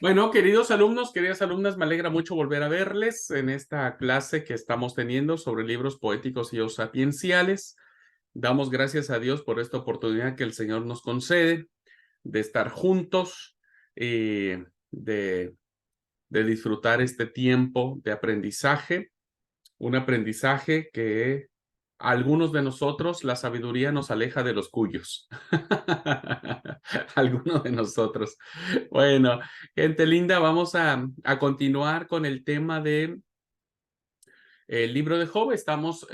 Bueno, queridos alumnos, queridas alumnas, me alegra mucho volver a verles en esta clase que estamos teniendo sobre libros poéticos y o sapienciales. Damos gracias a Dios por esta oportunidad que el Señor nos concede de estar juntos y de disfrutar este tiempo de aprendizaje, un aprendizaje que a algunos de nosotros la sabiduría nos aleja de los cuyos. Algunos de nosotros. Bueno, gente linda, vamos a continuar con el tema de el libro de Job. Estamos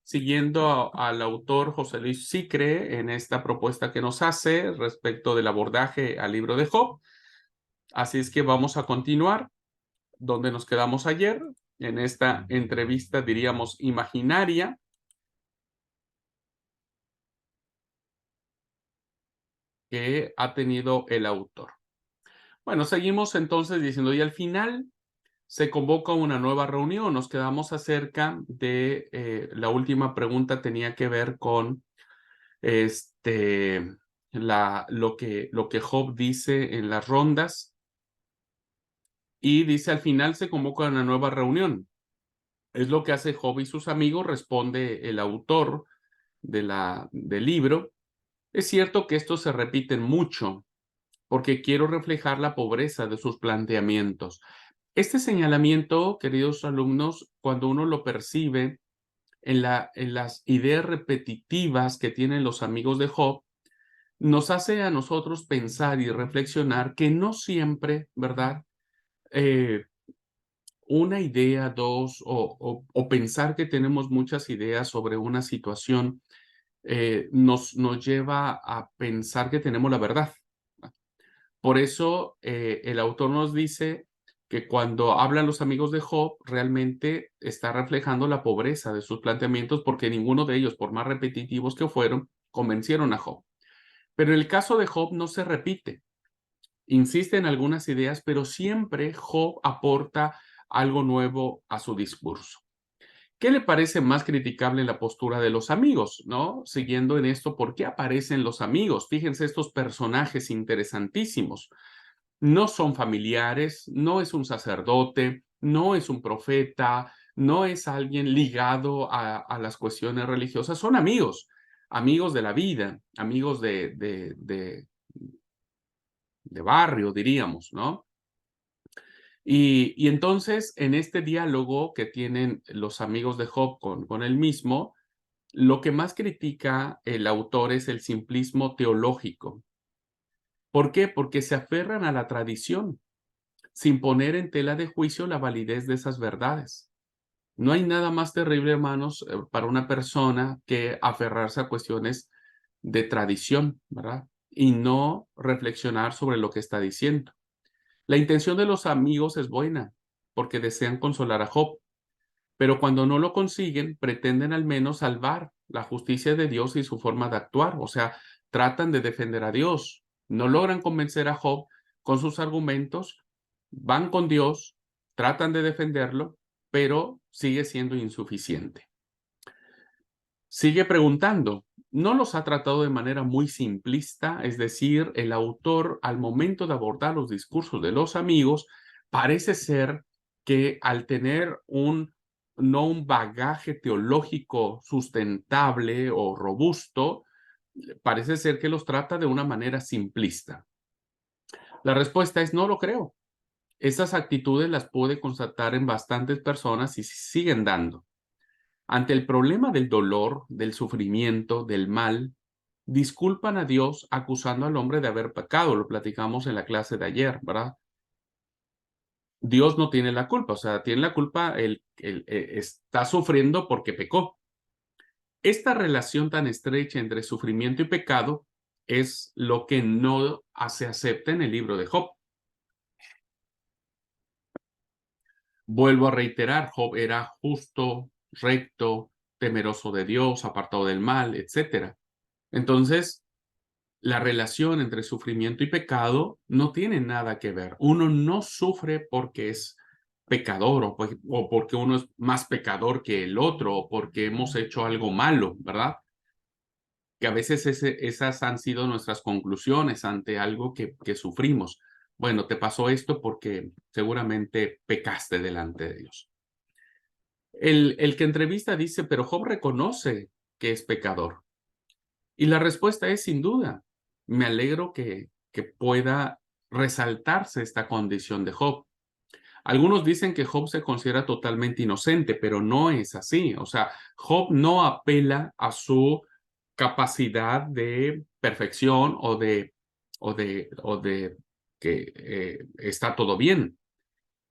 siguiendo al autor José Luis Sicre en esta propuesta que nos hace respecto del abordaje al libro de Job. Así es que vamos a continuar donde nos quedamos ayer, en esta entrevista, diríamos, imaginaria, que ha tenido el autor. Bueno, seguimos entonces diciendo, y al final se convoca una nueva reunión. Nos quedamos acerca de la última pregunta, tenía que ver con este, lo que Job dice en las rondas, y dice al final se convoca una nueva reunión. Es lo que hace Job y sus amigos, responde el autor del libro. Es cierto que estos se repiten mucho, porque quiero reflejar la pobreza de sus planteamientos. Este señalamiento, queridos alumnos, cuando uno lo percibe en las ideas repetitivas que tienen los amigos de Job, nos hace a nosotros pensar y reflexionar que no siempre, ¿verdad? Eh, una idea, dos, o pensar que tenemos muchas ideas sobre una situación, nos lleva a pensar que tenemos la verdad. Por eso el autor nos dice que cuando hablan los amigos de Job, realmente está reflejando la pobreza de sus planteamientos, porque ninguno de ellos, por más repetitivos que fueron, convencieron a Job. Pero en el caso de Job no se repite. Insiste en algunas ideas, pero siempre Job aporta algo nuevo a su discurso. ¿Qué le parece más criticable la postura de los amigos? ¿No? Siguiendo en esto, ¿por qué aparecen los amigos? Fíjense estos personajes interesantísimos. No son familiares, no es un sacerdote, no es un profeta, no es alguien ligado a las cuestiones religiosas, son amigos, amigos de la vida, amigos de barrio, diríamos, ¿no? Y entonces, en este diálogo que tienen los amigos de Job con él mismo, lo que más critica el autor es el simplismo teológico. ¿Por qué? Porque se aferran a la tradición, sin poner en tela de juicio la validez de esas verdades. No hay nada más terrible, hermanos, para una persona que aferrarse a cuestiones de tradición, ¿verdad? Y no reflexionar sobre lo que está diciendo. La intención de los amigos es buena, porque desean consolar a Job, pero cuando no lo consiguen, pretenden al menos salvar la justicia de Dios y su forma de actuar, o sea, tratan de defender a Dios, no logran convencer a Job con sus argumentos, van con Dios, tratan de defenderlo, pero sigue siendo insuficiente. Sigue preguntando, ¿no los ha tratado de manera muy simplista? Es decir, el autor, al momento de abordar los discursos de los amigos, parece ser que al tener no un bagaje teológico sustentable o robusto, parece ser que los trata de una manera simplista. La respuesta es no lo creo. Esas actitudes las pude constatar en bastantes personas y siguen dando. Ante el problema del dolor, del sufrimiento, del mal, disculpan a Dios acusando al hombre de haber pecado. Lo platicamos en la clase de ayer, ¿verdad? Dios no tiene la culpa, o sea, tiene la culpa, está sufriendo porque pecó. Esta relación tan estrecha entre sufrimiento y pecado es lo que no se acepta en el libro de Job. Vuelvo a reiterar, Job era justo, recto, temeroso de Dios, apartado del mal, etcétera. Entonces, la relación entre sufrimiento y pecado no tiene nada que ver. Uno no sufre porque es pecador o porque uno es más pecador que el otro o porque hemos hecho algo malo, ¿verdad? Que a veces esas han sido nuestras conclusiones ante algo que sufrimos. Bueno, te pasó esto porque seguramente pecaste delante de Dios. El que entrevista dice, pero Job reconoce que es pecador. Y la respuesta es sin duda. Me alegro que pueda resaltarse esta condición de Job. Algunos dicen que Job se considera totalmente inocente, pero no es así. O sea, Job no apela a su capacidad de perfección o de que está todo bien.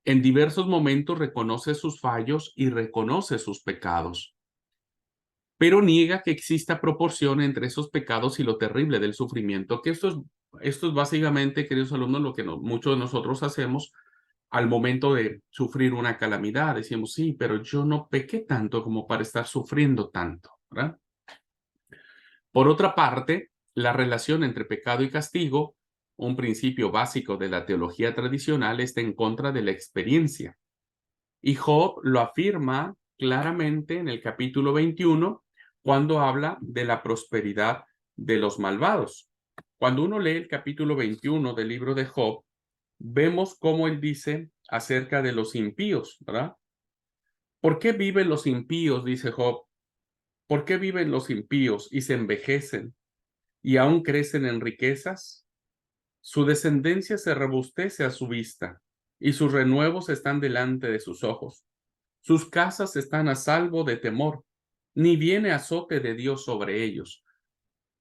En diversos momentos reconoce sus fallos y reconoce sus pecados, pero niega que exista proporción entre esos pecados y lo terrible del sufrimiento, que esto es básicamente, queridos alumnos, lo que muchos de nosotros hacemos al momento de sufrir una calamidad. Decimos, sí, pero yo no pequé tanto como para estar sufriendo tanto, ¿verdad? Por otra parte, la relación entre pecado y castigo, un principio básico de la teología tradicional, está en contra de la experiencia. Y Job lo afirma claramente en el capítulo 21, cuando habla de la prosperidad de los malvados. Cuando uno lee el capítulo 21 del libro de Job, vemos cómo él dice acerca de los impíos, ¿verdad? ¿Por qué viven los impíos? Dice Job. ¿Por qué viven los impíos y se envejecen y aún crecen en riquezas? Su descendencia se robustece a su vista y sus renuevos están delante de sus ojos. Sus casas están a salvo de temor, ni viene azote de Dios sobre ellos.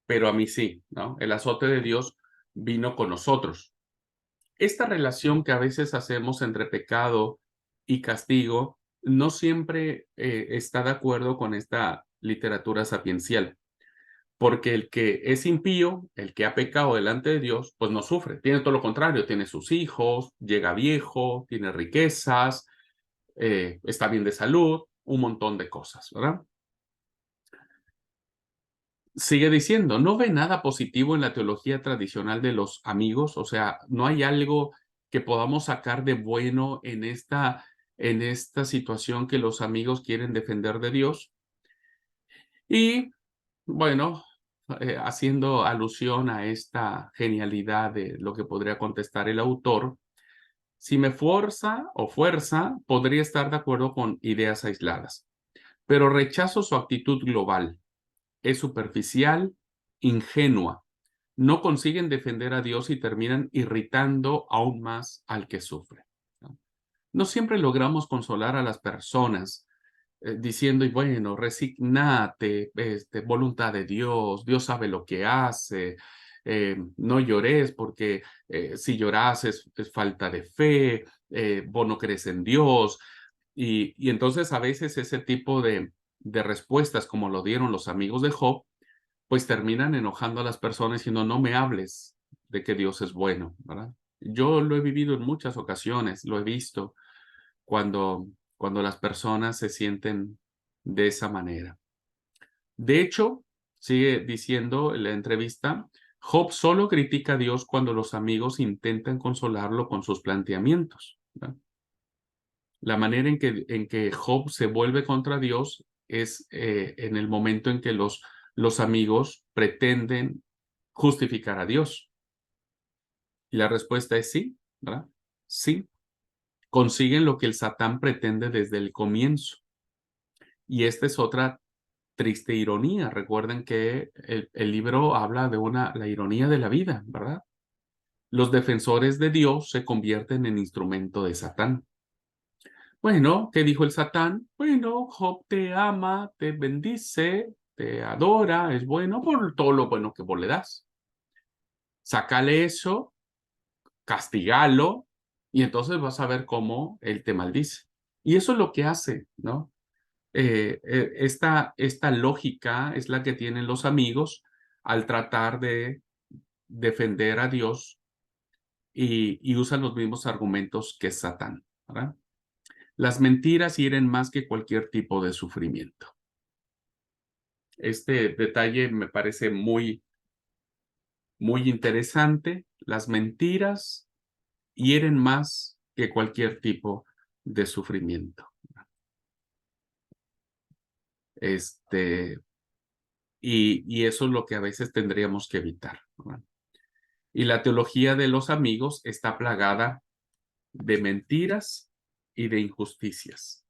Pero a mí sí, ¿no? El azote de Dios vino con nosotros. Esta relación que a veces hacemos entre pecado y castigo no siempre está de acuerdo con esta literatura sapiencial, porque el que es impío, el que ha pecado delante de Dios, pues no sufre, tiene todo lo contrario, tiene sus hijos, llega viejo, tiene riquezas, está bien de salud, un montón de cosas, ¿verdad? Sigue diciendo, no ve nada positivo en la teología tradicional de los amigos, o sea, no hay algo que podamos sacar de bueno en esta situación que los amigos quieren defender de Dios. Y bueno, haciendo alusión a esta genialidad de lo que podría contestar el autor, si me fuerza, podría estar de acuerdo con ideas aisladas, pero rechazo su actitud global. Es superficial, ingenua. No consiguen defender a Dios y terminan irritando aún más al que sufre, ¿no? No siempre logramos consolar a las personas diciendo, y bueno, resignate, voluntad de Dios, Dios sabe lo que hace, no llores porque si lloras es falta de fe, vos no crees en Dios. Y entonces a veces ese tipo de respuestas, como lo dieron los amigos de Job, pues terminan enojando a las personas diciendo, no me hables de que Dios es bueno, ¿verdad? Yo lo he vivido en muchas ocasiones, lo he visto cuando las personas se sienten de esa manera. De hecho, sigue diciendo en la entrevista, Job solo critica a Dios cuando los amigos intentan consolarlo con sus planteamientos, ¿verdad? La manera en que Job se vuelve contra Dios es en el momento en que los amigos pretenden justificar a Dios. Y la respuesta es sí, ¿verdad? Sí, consiguen lo que el Satán pretende desde el comienzo. Y esta es otra triste ironía. Recuerden que el libro habla de la ironía de la vida, ¿verdad? Los defensores de Dios se convierten en instrumento de Satán. Bueno, ¿qué dijo el Satán? Bueno, Job te ama, te bendice, te adora, es bueno por todo lo bueno que vos le das. Sácale eso, castigalo, y entonces vas a ver cómo él te maldice. Y eso es lo que hace, ¿no? Esta lógica es la que tienen los amigos al tratar de defender a Dios y usan los mismos argumentos que Satán, ¿verdad? Las mentiras hieren más que cualquier tipo de sufrimiento. Este detalle me parece muy, muy interesante. Las mentiras hieren más que cualquier tipo de sufrimiento. Este, y eso es lo que a veces tendríamos que evitar, ¿verdad? Y la teología de los amigos está plagada de mentiras y de injusticias.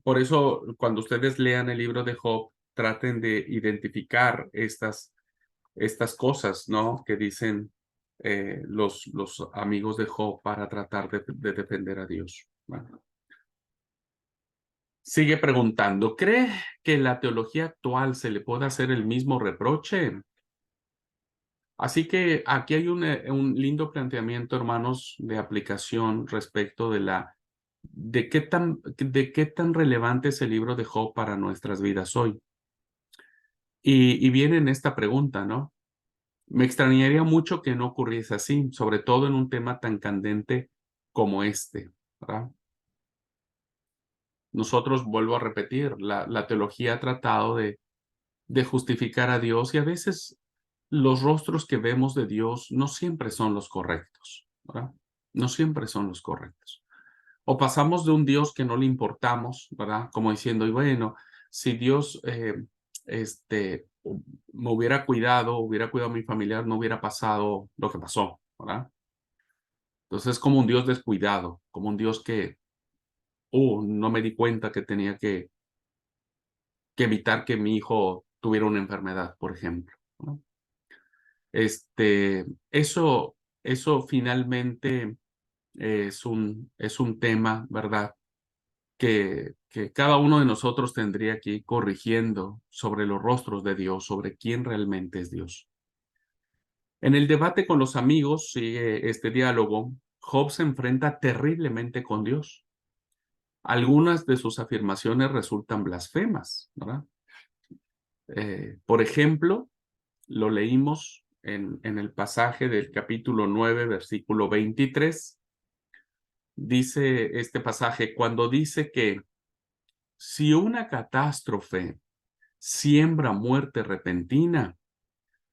Por eso, cuando ustedes lean el libro de Job, traten de identificar estas cosas, ¿no? Que dicen los amigos de Job para tratar de defender a Dios. Bueno. Sigue preguntando, ¿cree que en la teología actual se le puede hacer el mismo reproche? Así que aquí hay un lindo planteamiento, hermanos, de aplicación respecto de qué tan relevante es el libro de Job para nuestras vidas hoy. Y viene en esta pregunta, ¿no? Me extrañaría mucho que no ocurriese así, sobre todo en un tema tan candente como este, ¿verdad? Nosotros, vuelvo a repetir, la teología ha tratado de justificar a Dios y a veces los rostros que vemos de Dios no siempre son los correctos, ¿verdad? No siempre son los correctos. O pasamos de un Dios que no le importamos, ¿verdad? Como diciendo, y bueno, si Dios este, me hubiera cuidado a mi familiar, no hubiera pasado lo que pasó, ¿verdad? Entonces es como un Dios descuidado, como un Dios que, no me di cuenta que tenía que evitar que mi hijo tuviera una enfermedad, por ejemplo, ¿no? Este, eso finalmente es un tema, ¿verdad? Que cada uno de nosotros tendría que ir corrigiendo sobre los rostros de Dios, sobre quién realmente es Dios. En el debate con los amigos, sigue este diálogo, Job se enfrenta terriblemente con Dios. Algunas de sus afirmaciones resultan blasfemas, ¿verdad? Por ejemplo, lo leímos en el pasaje del capítulo 9, versículo 23. Dice este pasaje, cuando dice que si una catástrofe siembra muerte repentina,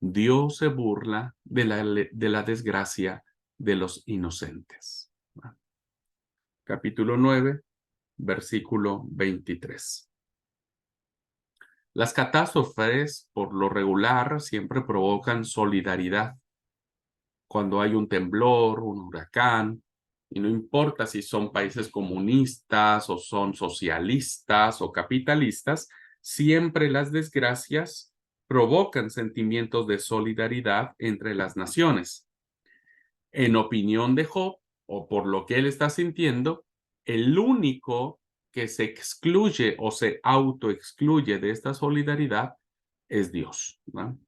Dios se burla de la desgracia de los inocentes. Capítulo 9, versículo 23. Las catástrofes, por lo regular, siempre provocan solidaridad. Cuando hay un temblor, un huracán, y no importa si son países comunistas o son socialistas o capitalistas, siempre las desgracias provocan sentimientos de solidaridad entre las naciones. En opinión de Job, o por lo que él está sintiendo, el único que se excluye o se autoexcluye de esta solidaridad es Dios, ¿no?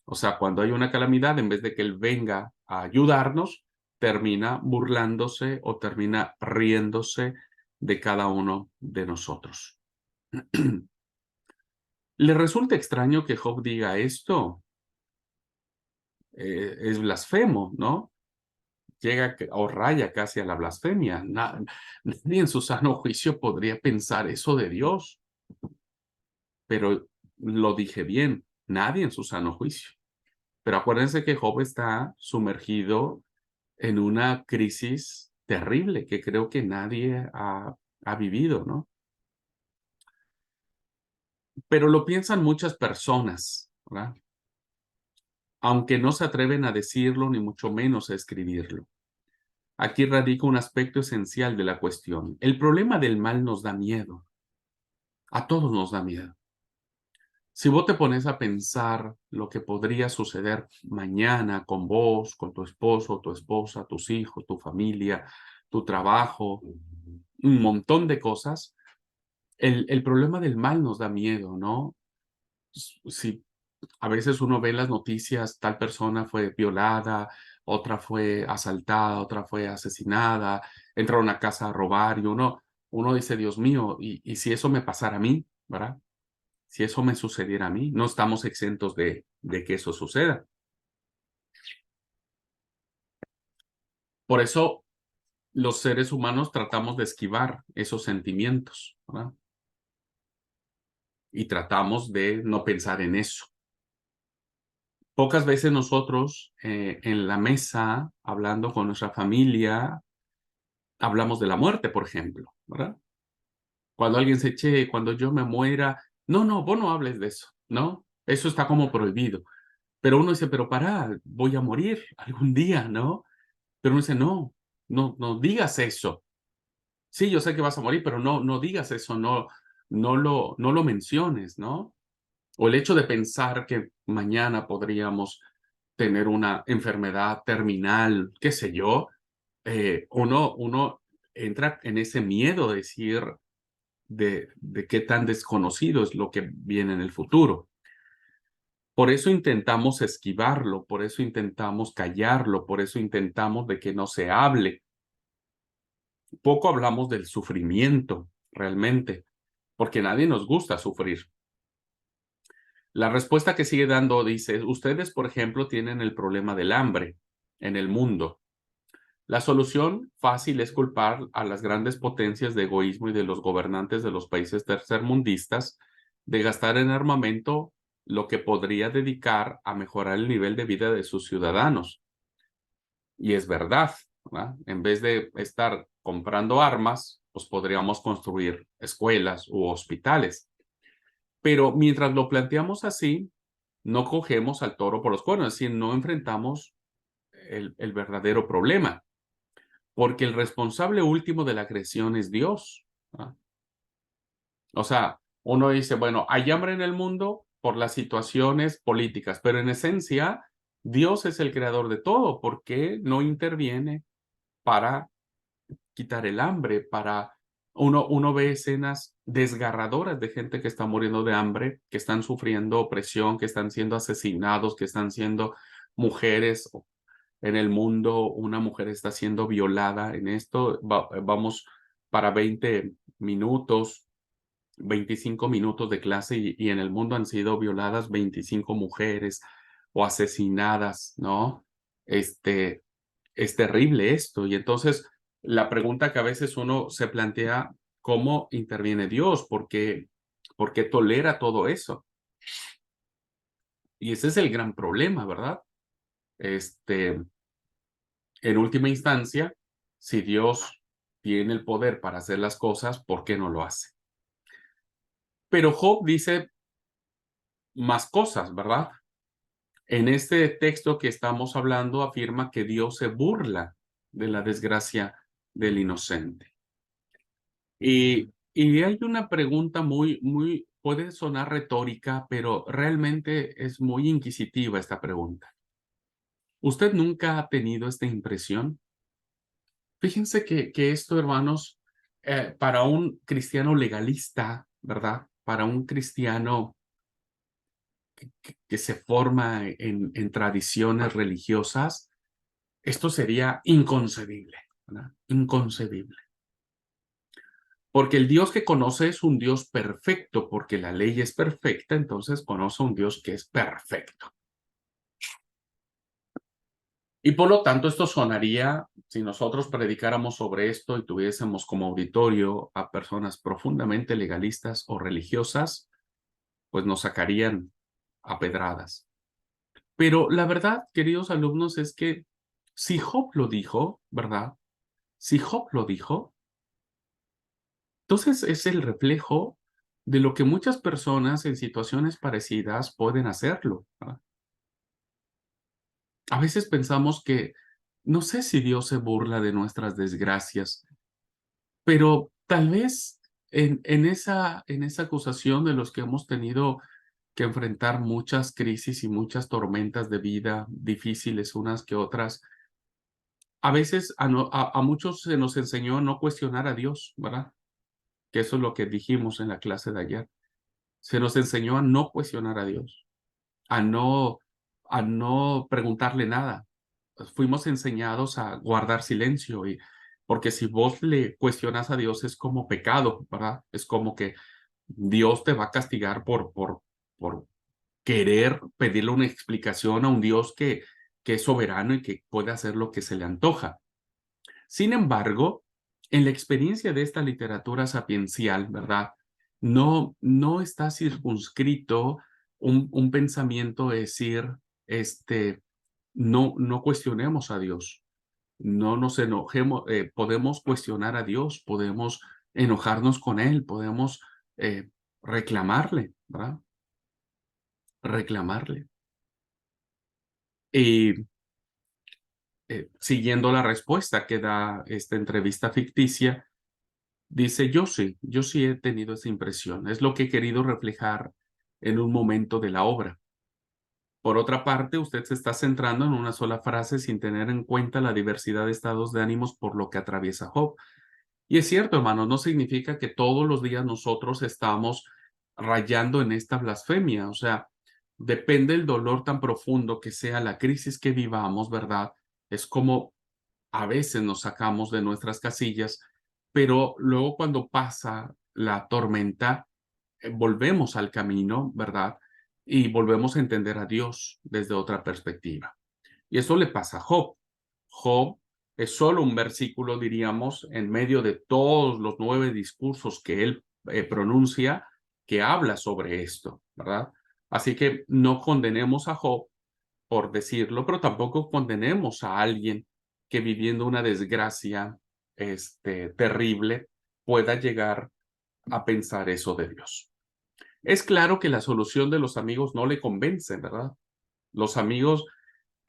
O sea, cuando hay una calamidad, en vez de que Él venga a ayudarnos, termina burlándose o termina riéndose de cada uno de nosotros. ¿Le resulta extraño que Job diga esto? Es blasfemo, ¿no? Llega o raya casi a la blasfemia. Nadie en su sano juicio podría pensar eso de Dios. Pero lo dije bien, nadie en su sano juicio. Pero acuérdense que Job está sumergido en una crisis terrible que creo que nadie ha vivido, ¿no? Pero lo piensan muchas personas, ¿verdad? Aunque no se atreven a decirlo ni mucho menos a escribirlo. Aquí radica un aspecto esencial de la cuestión. El problema del mal nos da miedo. A todos nos da miedo. Si vos te pones a pensar lo que podría suceder mañana con vos, con tu esposo, tu esposa, tus hijos, tu familia, tu trabajo, un montón de cosas, el problema del mal nos da miedo, ¿no? Si a veces uno ve en las noticias, tal persona fue violada, otra fue asaltada, otra fue asesinada, entra a una casa a robar y uno dice, Dios mío, ¿y si eso me pasara a mí, ¿verdad? Si eso me sucediera a mí, no estamos exentos de que eso suceda. Por eso los seres humanos tratamos de esquivar esos sentimientos, ¿verdad? Y tratamos de no pensar en eso. Pocas veces nosotros en la mesa, hablando con nuestra familia, hablamos de la muerte, por ejemplo, ¿verdad? Cuando alguien se eche, cuando yo me muera, No, no, vos no hables de eso, ¿no? Eso está como prohibido. Pero uno dice, pero para, voy a morir algún día, ¿no? Pero uno dice, no, no, no digas eso. Sí, yo sé que vas a morir, pero no, no digas eso, no, no lo menciones, ¿no? O el hecho de pensar que mañana podríamos tener una enfermedad terminal, qué sé yo, uno entra en ese miedo de decir de qué tan desconocido es lo que viene en el futuro. Por eso intentamos esquivarlo, por eso intentamos callarlo, por eso intentamos de que no se hable. Poco hablamos del sufrimiento, realmente, porque nadie nos gusta sufrir. La respuesta que sigue dando dice, ustedes, por ejemplo, tienen el problema del hambre en el mundo. La solución fácil es culpar a las grandes potencias de egoísmo y de los gobernantes de los países tercermundistas de gastar en armamento lo que podría dedicar a mejorar el nivel de vida de sus ciudadanos. Y es verdad, ¿verdad? En vez de estar comprando armas, pues podríamos construir escuelas u hospitales. Pero mientras lo planteamos así, no cogemos al toro por los cuernos, es decir, no enfrentamos el verdadero problema, porque el responsable último de la creación es Dios. ¿Ah? O sea, uno dice, bueno, hay hambre en el mundo por las situaciones políticas, pero en esencia, Dios es el creador de todo. ¿Por qué no interviene para quitar el hambre? Uno ve escenas desgarradoras de gente que está muriendo de hambre, que están sufriendo opresión, que están siendo asesinados, que están siendo mujeres en el mundo, una mujer está siendo violada en esto. Vamos para 20 minutos, 25 minutos de clase y en el mundo han sido violadas 25 mujeres o asesinadas, ¿no? Este, es terrible esto. Y entonces la pregunta que a veces uno se plantea, ¿cómo interviene Dios? Por qué tolera todo eso? Y ese es el gran problema, ¿verdad? Este, en última instancia, si Dios tiene el poder para hacer las cosas, ¿por qué no lo hace? Pero Job dice más cosas, ¿verdad? En este texto que estamos hablando afirma que Dios se burla de la desgracia del inocente. Y hay una pregunta puede sonar retórica, pero realmente es muy inquisitiva esta pregunta. ¿Usted nunca ha tenido esta impresión? Fíjense que esto, hermanos, para un cristiano legalista, ¿verdad? Para un cristiano que se forma en tradiciones religiosas, esto sería inconcebible, ¿verdad? Inconcebible. Porque el Dios que conoce es un Dios perfecto, porque la ley es perfecta, entonces conoce a un Dios que es perfecto. Y por lo tanto, esto sonaría, si nosotros predicáramos sobre esto y tuviésemos como auditorio a personas profundamente legalistas o religiosas, pues nos sacarían a pedradas. Pero la verdad, queridos alumnos, es que si Job lo dijo, ¿verdad? Si Job lo dijo, entonces es el reflejo de lo que muchas personas en situaciones parecidas pueden hacerlo, ¿verdad? A veces pensamos que, no sé si Dios se burla de nuestras desgracias, pero tal vez en esa acusación de los que hemos tenido que enfrentar muchas crisis y muchas tormentas de vida difíciles unas que otras, a veces a muchos se nos enseñó a no cuestionar a Dios, ¿verdad? Que eso es lo que dijimos en la clase de ayer. Se nos enseñó a no cuestionar a Dios, a no, a no preguntarle nada. Fuimos enseñados a guardar silencio y porque si vos le cuestionas a Dios es como pecado, ¿verdad? Es como que Dios te va a castigar por querer pedirle una explicación a un Dios que es soberano y que puede hacer lo que se le antoja. Sin embargo, en la experiencia de esta literatura sapiencial, ¿verdad? No está circunscrito un pensamiento de decir, no cuestionemos a Dios, no nos enojemos, podemos cuestionar a Dios, podemos enojarnos con Él, podemos reclamarle, ¿verdad? Reclamarle. Y siguiendo la respuesta que da esta entrevista ficticia, dice, yo sí he tenido esa impresión. Es lo que he querido reflejar en un momento de la obra. Por otra parte, usted se está centrando en una sola frase sin tener en cuenta la diversidad de estados de ánimos por lo que atraviesa Job. Y es cierto, hermano, no significa que todos los días nosotros estamos rayando en esta blasfemia. O sea, depende del dolor tan profundo que sea la crisis que vivamos, ¿verdad? Es como a veces nos sacamos de nuestras casillas, pero luego cuando pasa la tormenta, volvemos al camino, ¿verdad? Y volvemos a entender a Dios desde otra perspectiva. Y eso le pasa a Job. Job es solo un versículo, diríamos, en medio de todos los 9 discursos que él pronuncia, que habla sobre esto, ¿verdad? Así que no condenemos a Job por decirlo, pero tampoco condenemos a alguien que viviendo una desgracia terrible pueda llegar a pensar eso de Dios. Es claro que la solución de los amigos no le convence, ¿verdad? Los amigos,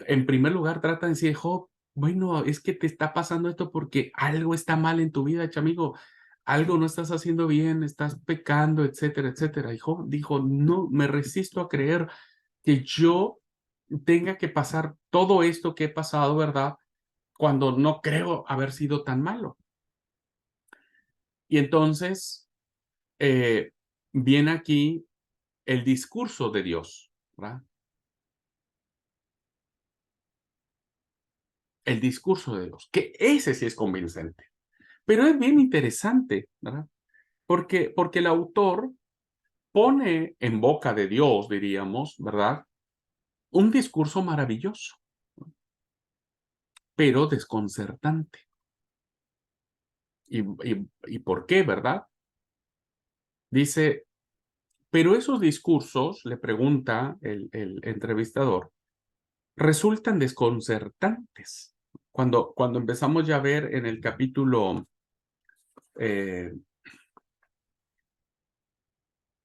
en primer lugar, tratan de decir, Job, bueno, es que te está pasando esto porque algo está mal en tu vida, chamigo, algo no estás haciendo bien, estás pecando, etcétera, etcétera. Y Job dijo, no, me resisto a creer que yo tenga que pasar todo esto que he pasado, ¿verdad? Cuando no creo haber sido tan malo. Y entonces viene aquí el discurso de Dios, ¿verdad? El discurso de Dios, que ese sí es convincente. Pero es bien interesante, ¿verdad? Porque el autor pone en boca de Dios, diríamos, ¿verdad? Un discurso maravilloso, pero desconcertante. ¿Y por qué, verdad? Dice, pero esos discursos, le pregunta el entrevistador, resultan desconcertantes. Cuando empezamos ya a ver en el capítulo, eh,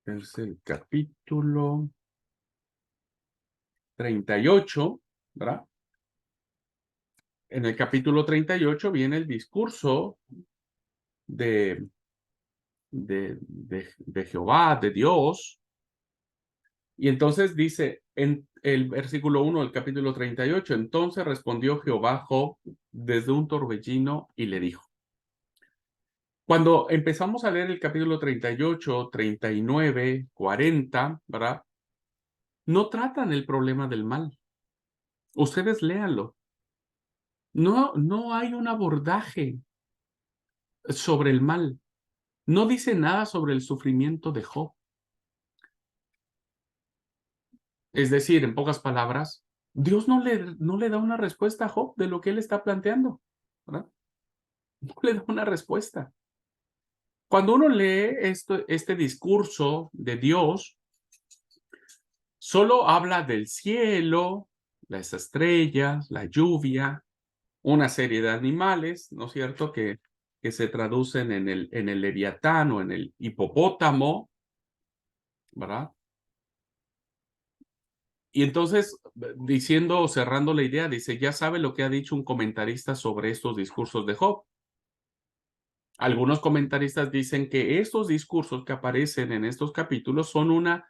es el capítulo 38, ¿verdad? En el capítulo 38 viene el discurso de, de Jehová, de Dios, y entonces dice en el versículo 1 del capítulo 38, entonces respondió Jehová a Job desde un torbellino y le dijo, cuando empezamos a leer el capítulo 38, 39, 40, ¿verdad? No tratan el problema del mal. Ustedes léanlo. No, no hay un abordaje sobre el mal. No dice nada sobre el sufrimiento de Job. Es decir, en pocas palabras, Dios no le da una respuesta a Job de lo que él está planteando, ¿verdad? No le da una respuesta. Cuando uno lee este discurso de Dios, solo habla del cielo, las estrellas, la lluvia, una serie de animales, ¿no es cierto?, que se traducen en el leviatán o en el hipopótamo, ¿verdad? Y entonces, diciendo, cerrando la idea, dice, ya sabe lo que ha dicho un comentarista sobre estos discursos de Job. Algunos comentaristas dicen que estos discursos que aparecen en estos capítulos son una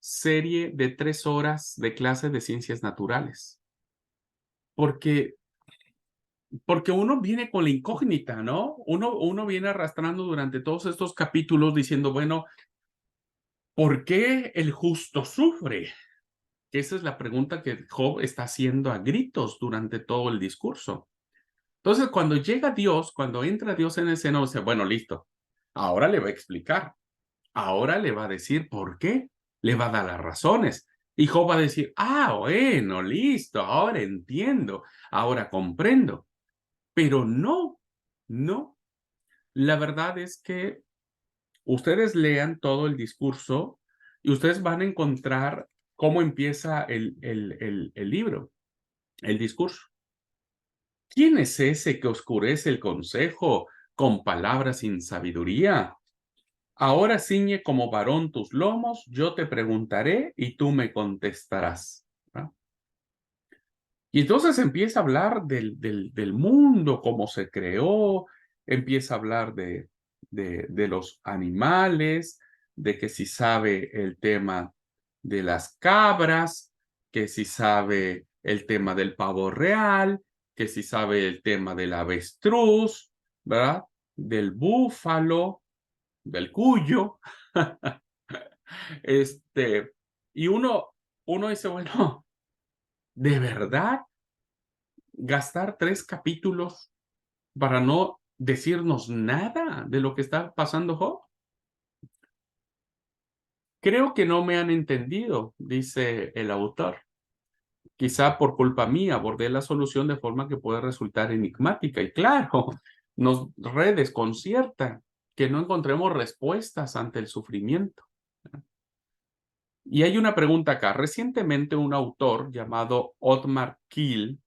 serie de 3 horas de clase de ciencias naturales. Porque, porque uno viene con la incógnita, ¿no? Uno viene arrastrando durante todos estos capítulos diciendo, bueno, ¿por qué el justo sufre? Esa es la pregunta que Job está haciendo a gritos durante todo el discurso. Entonces, cuando llega Dios, cuando entra Dios en escena, dice, bueno, listo, ahora le va a explicar, ahora le va a decir por qué, le va a dar las razones. Y Job va a decir, ah, bueno, listo, ahora entiendo, ahora comprendo. Pero no, no. La verdad es que ustedes lean todo el discurso y ustedes van a encontrar cómo empieza el libro, el discurso. ¿Quién es ese que oscurece el consejo con palabras sin sabiduría? Ahora ciñe como varón tus lomos, yo te preguntaré y tú me contestarás. ¿No? Y entonces empieza a hablar del mundo, cómo se creó, empieza a hablar de los animales, de que si sabe el tema de las cabras, que si sabe el tema del pavo real, que si sabe el tema del avestruz, ¿verdad? Del búfalo, del cuyo. Este, y uno dice, bueno, ¿de verdad gastar 3 capítulos para no decirnos nada de lo que está pasando Job? Creo que no me han entendido, dice el autor. Quizá por culpa mía abordé la solución de forma que puede resultar enigmática. Y claro, nos redesconcierta que no encontremos respuestas ante el sufrimiento. Y hay una pregunta acá. Recientemente un autor llamado Otmar Kiel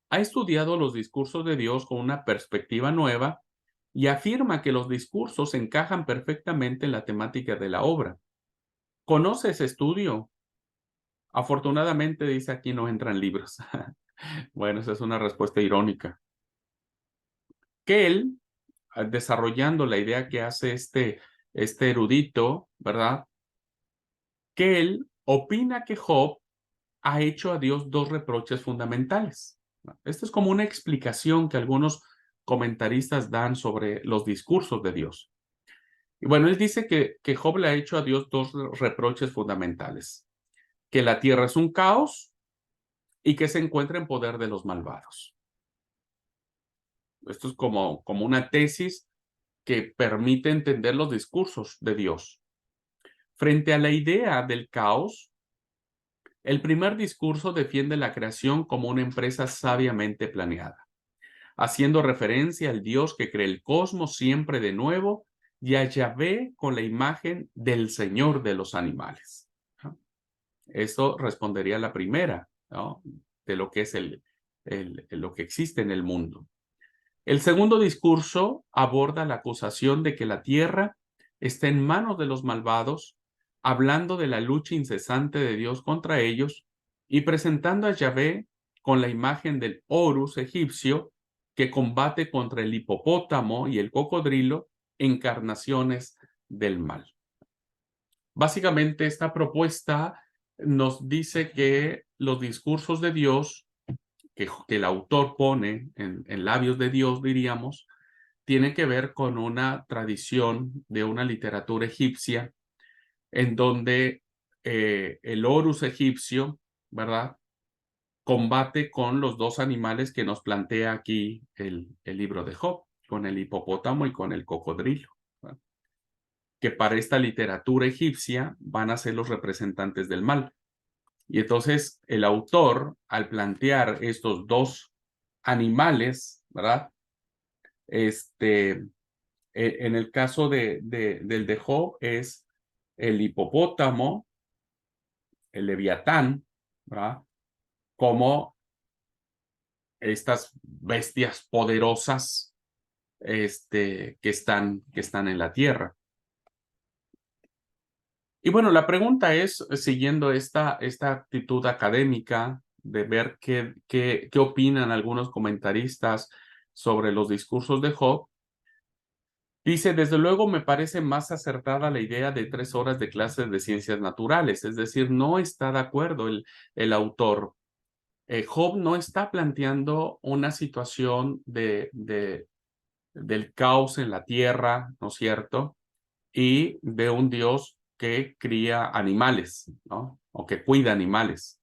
ha estudiado los discursos de Dios con una perspectiva nueva y afirma que los discursos encajan perfectamente en la temática de la obra. ¿Conoce ese estudio? Afortunadamente, dice aquí, no entran libros. Bueno, esa es una respuesta irónica. Que él, desarrollando la idea que hace este erudito, ¿verdad? Que él opina que Job ha hecho a Dios 2 reproches fundamentales. Esta es como una explicación que algunos comentaristas dan sobre los discursos de Dios. Y bueno, él dice que Job le ha hecho a Dios 2 reproches fundamentales, que la tierra es un caos y que se encuentra en poder de los malvados. Esto es como una tesis que permite entender los discursos de Dios. Frente a la idea del caos, el primer discurso defiende la creación como una empresa sabiamente planeada, haciendo referencia al Dios que cree el cosmos siempre de nuevo y a Yahvé con la imagen del Señor de los animales. Eso respondería a la primera, ¿no? De lo que es lo que existe en el mundo. El segundo discurso aborda la acusación de que la tierra está en manos de los malvados, hablando de la lucha incesante de Dios contra ellos y presentando a Yahvé con la imagen del Horus egipcio que combate contra el hipopótamo y el cocodrilo, encarnaciones del mal. Básicamente, esta propuesta nos dice que los discursos de Dios que el autor pone en labios de Dios, diríamos, tiene que ver con una tradición de una literatura egipcia en donde el Horus egipcio, ¿verdad? Combate con los 2 animales que nos plantea aquí el libro de Job, con el hipopótamo y con el cocodrilo, ¿verdad? Que para esta literatura egipcia van a ser los representantes del mal. Y entonces el autor, al plantear estos 2 animales, ¿verdad? En el caso del de Job es el hipopótamo, el leviatán, ¿verdad? Como estas bestias poderosas que están en la tierra. Y bueno, la pregunta es, siguiendo esta actitud académica de ver qué opinan algunos comentaristas sobre los discursos de Job, dice, desde luego me parece más acertada la idea de 3 horas de clases de ciencias naturales, es decir, no está de acuerdo el autor. Job no está planteando una situación del caos en la tierra, ¿no es cierto? Y de un Dios que cría animales, ¿no? O que cuida animales.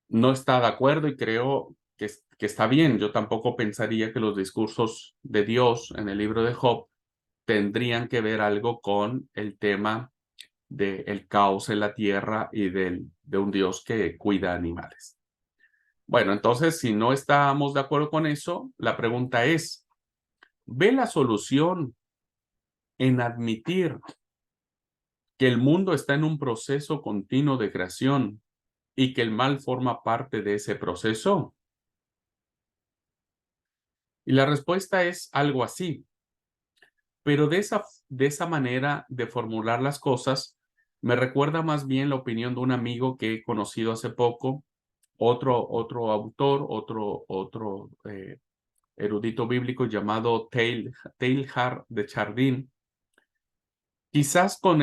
No está de acuerdo y creo que está bien. Yo tampoco pensaría que los discursos de Dios en el libro de Job tendrían que ver algo con el tema del caos en la tierra y de un Dios que cuida animales. Bueno, entonces, si no estamos de acuerdo con eso, la pregunta es, ¿ve la solución en admitir que el mundo está en un proceso continuo de creación y que el mal forma parte de ese proceso? Y la respuesta es algo así. Pero de esa manera de formular las cosas, me recuerda más bien la opinión de un amigo que he conocido hace poco, otro autor, otro erudito bíblico llamado Teilhard de Chardin. Quizás con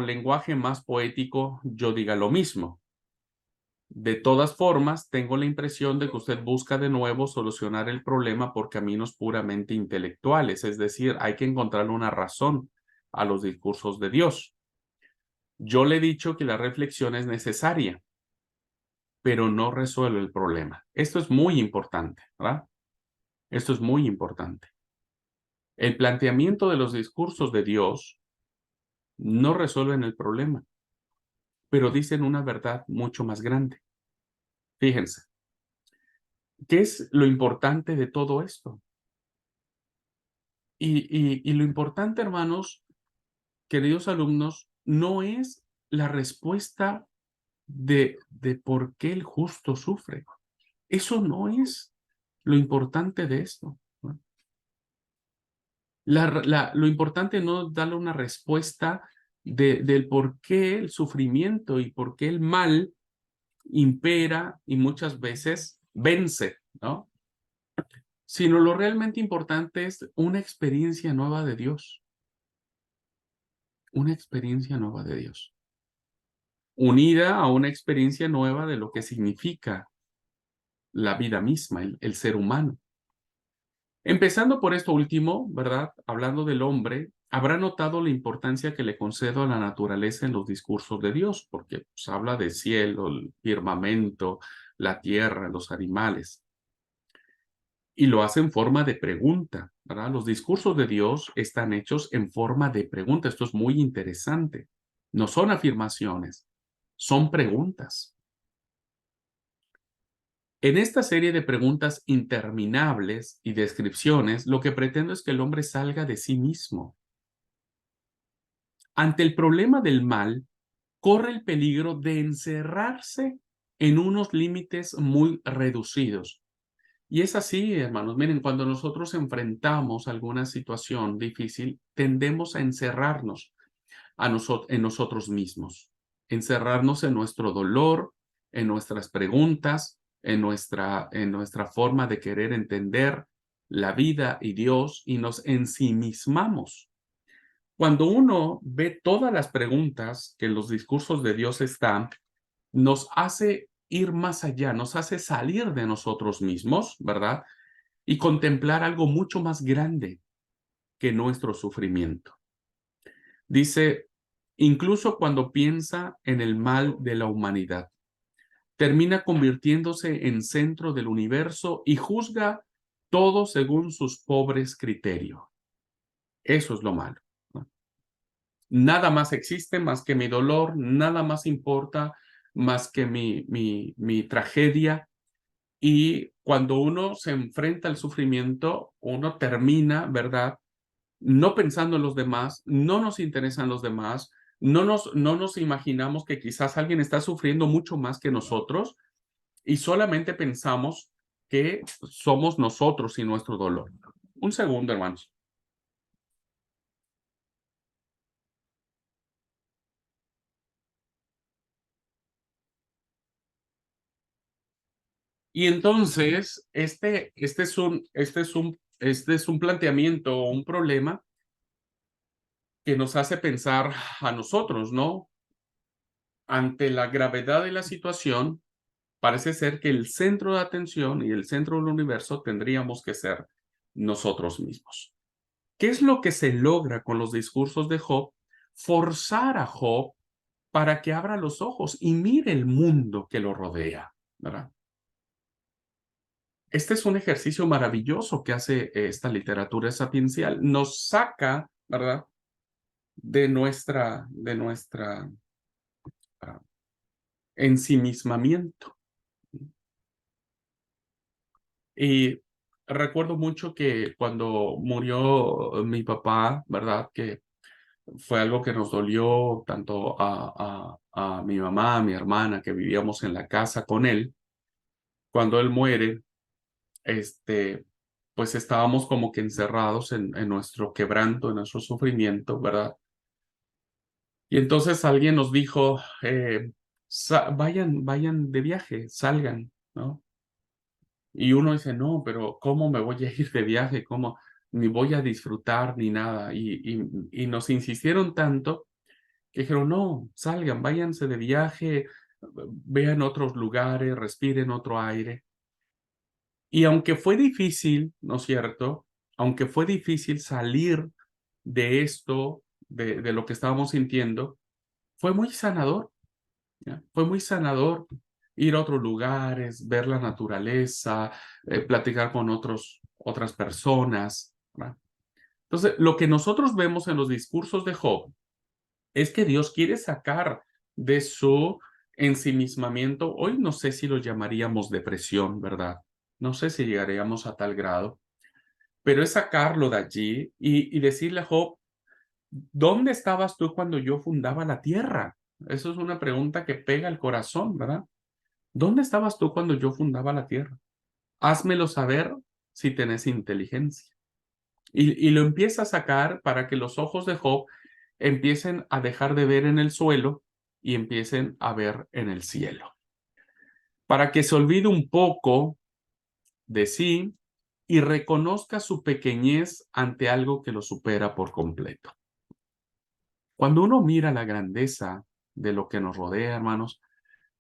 lenguaje más poético yo diga lo mismo. De todas formas, tengo la impresión de que usted busca de nuevo solucionar el problema por caminos puramente intelectuales, es decir, hay que encontrar una razón a los discursos de Dios. Yo le he dicho que la reflexión es necesaria, pero no resuelve el problema. Esto es muy importante, ¿verdad? Esto es muy importante. El planteamiento de los discursos de Dios no resuelven el problema, pero dicen una verdad mucho más grande. Fíjense, ¿qué es lo importante de todo esto? Y lo importante, hermanos, queridos alumnos, no es la respuesta de por qué el justo sufre. Eso no es lo importante de esto, ¿no? Lo importante no es darle una respuesta del por qué el sufrimiento y por qué el mal impera y muchas veces vence, ¿no? Sino lo realmente importante es una experiencia nueva de Dios, una experiencia nueva de Dios, unida a una experiencia nueva de lo que significa la vida misma, el ser humano. Empezando por esto último, ¿verdad? Hablando del hombre, habrá notado la importancia que le concedo a la naturaleza en los discursos de Dios, porque pues, habla del cielo, el firmamento, la tierra, los animales, y lo hace en forma de pregunta, ¿verdad? Los discursos de Dios están hechos en forma de pregunta. Esto es muy interesante. No son afirmaciones, son preguntas. En esta serie de preguntas interminables y descripciones, lo que pretendo es que el hombre salga de sí mismo. Ante el problema del mal, corre el peligro de encerrarse en unos límites muy reducidos. Y es así, hermanos. Miren, cuando nosotros enfrentamos alguna situación difícil, tendemos a encerrarnos en nosotros mismos, encerrarnos en nuestro dolor, en nuestras preguntas, en nuestra forma de querer entender la vida y Dios, y nos ensimismamos. Cuando uno ve todas las preguntas que en los discursos de Dios están, nos hace ir más allá, nos hace salir de nosotros mismos, ¿verdad? Y contemplar algo mucho más grande que nuestro sufrimiento. Dice, incluso cuando piensa en el mal de la humanidad, termina convirtiéndose en centro del universo y juzga todo según sus pobres criterios. Eso es lo malo, ¿no? Nada más existe más que mi dolor, nada más importa más que mi tragedia. Y cuando uno se enfrenta al sufrimiento, uno termina, ¿verdad? No pensando en los demás, no nos interesan los demás, no nos imaginamos que quizás alguien está sufriendo mucho más que nosotros y solamente pensamos que somos nosotros y nuestro dolor. Un segundo, hermanos. Y entonces, este es un planteamiento, un problema que nos hace pensar a nosotros, ¿no? Ante la gravedad de la situación, parece ser que el centro de atención y el centro del universo tendríamos que ser nosotros mismos. ¿Qué es lo que se logra con los discursos de Job? Forzar a Job para que abra los ojos y mire el mundo que lo rodea, ¿verdad? Este es un ejercicio maravilloso que hace esta literatura sapiencial. Nos saca, ¿verdad? De nuestra ah, ensimismamiento. Y recuerdo mucho que cuando murió mi papá, ¿verdad? Que fue algo que nos dolió tanto a mi mamá, a mi hermana, que vivíamos en la casa con él. Cuando él muere, este, pues estábamos como que encerrados en nuestro quebranto, en nuestro sufrimiento, ¿verdad? Y entonces alguien nos dijo, vayan de viaje, salgan, ¿no? Y uno dice, no, pero ¿cómo me voy a ir de viaje? ¿Cómo? Ni voy a disfrutar ni nada. Y nos insistieron tanto que dijeron, no, salgan, váyanse de viaje, vean otros lugares, respiren otro aire. Y aunque fue difícil, ¿no es cierto? Aunque fue difícil salir de esto, de lo que estábamos sintiendo, fue muy sanador, ¿ya? Fue muy sanador ir a otros lugares, ver la naturaleza, platicar con otras personas, ¿verdad? Entonces, lo que nosotros vemos en los discursos de Job es que Dios quiere sacar de su ensimismamiento, hoy no sé si lo llamaríamos depresión, ¿verdad? No sé si llegaríamos a tal grado, pero es sacarlo de allí y decirle a Job, ¿dónde estabas tú cuando yo fundaba la tierra? Eso es una pregunta que pega al corazón, ¿verdad? ¿Dónde estabas tú cuando yo fundaba la tierra? Házmelo saber si tenés inteligencia. Y lo empieza a sacar para que los ojos de Job empiecen a dejar de ver en el suelo y empiecen a ver en el cielo. Para que se olvide un poco de sí y reconozca su pequeñez ante algo que lo supera por completo. Cuando uno mira la grandeza de lo que nos rodea, hermanos,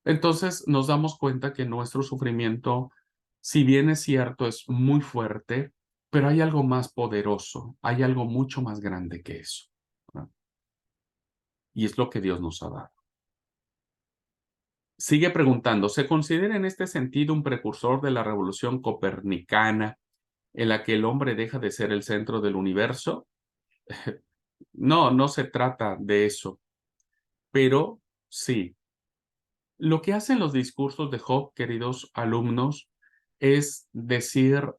entonces nos damos cuenta que nuestro sufrimiento, si bien es cierto, es muy fuerte, pero hay algo más poderoso, hay algo mucho más grande que eso, ¿verdad? Y es lo que Dios nos ha dado. Sigue preguntando, ¿se considera en este sentido un precursor de la revolución copernicana en la que el hombre deja de ser el centro del universo? No, no se trata de eso, pero sí. Lo que hacen los discursos de Job, queridos alumnos, es decir,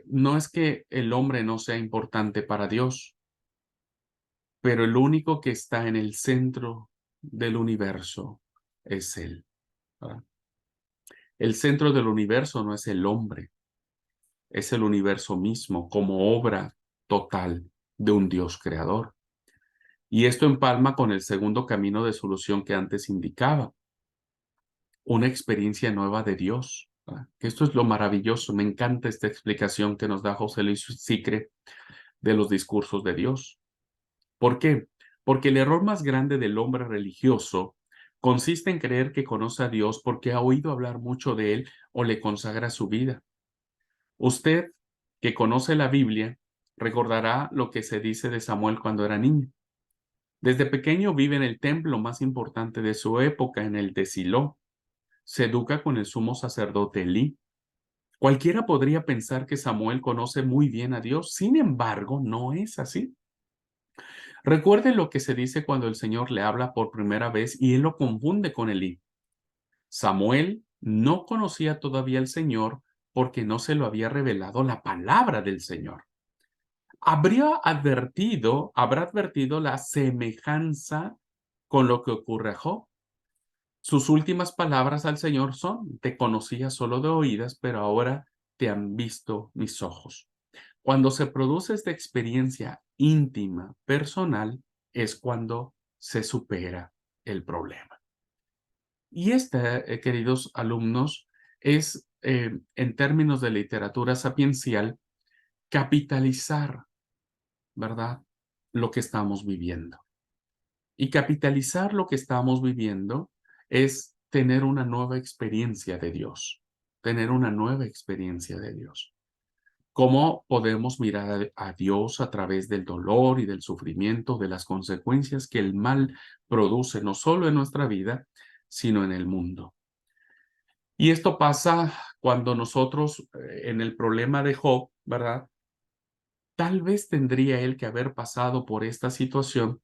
no es que el hombre no sea importante para Dios, pero el único que está en el centro del universo es Él, ¿verdad? El centro del universo no es el hombre, es el universo mismo como obra total de un Dios creador. Y esto empalma con el segundo camino de solución que antes indicaba, una experiencia nueva de Dios, ¿verdad? Que esto es lo maravilloso. Me encanta esta explicación que nos da José Luis Sicre de los discursos de Dios. ¿Por qué? Porque el error más grande del hombre religioso consiste en creer que conoce a Dios porque ha oído hablar mucho de él o le consagra su vida. Usted, que conoce la Biblia, recordará lo que se dice de Samuel cuando era niño. Desde pequeño vive en el templo más importante de su época, en el de Silo. Se educa con el sumo sacerdote Elí. Cualquiera podría pensar que Samuel conoce muy bien a Dios, sin embargo, no es así. Recuerde lo que se dice cuando el Señor le habla por primera vez y él lo confunde con Elí. Samuel no conocía todavía al Señor porque no se lo había revelado la palabra del Señor. Habrá advertido la semejanza con lo que ocurre a Job. Sus últimas palabras al Señor son, te conocía solo de oídas, pero ahora te han visto mis ojos. Cuando se produce esta experiencia íntima, personal, es cuando se supera el problema. Y queridos alumnos, es, en términos de literatura sapiencial, capitalizar, ¿verdad? Lo que estamos viviendo. Y capitalizar lo que estamos viviendo es tener una nueva experiencia de Dios, tener una nueva experiencia de Dios. ¿Cómo podemos mirar a Dios a través del dolor y del sufrimiento, de las consecuencias que el mal produce, no solo en nuestra vida, sino en el mundo? Y esto pasa cuando nosotros, en el problema de Job, ¿verdad? Tal vez tendría él que haber pasado por esta situación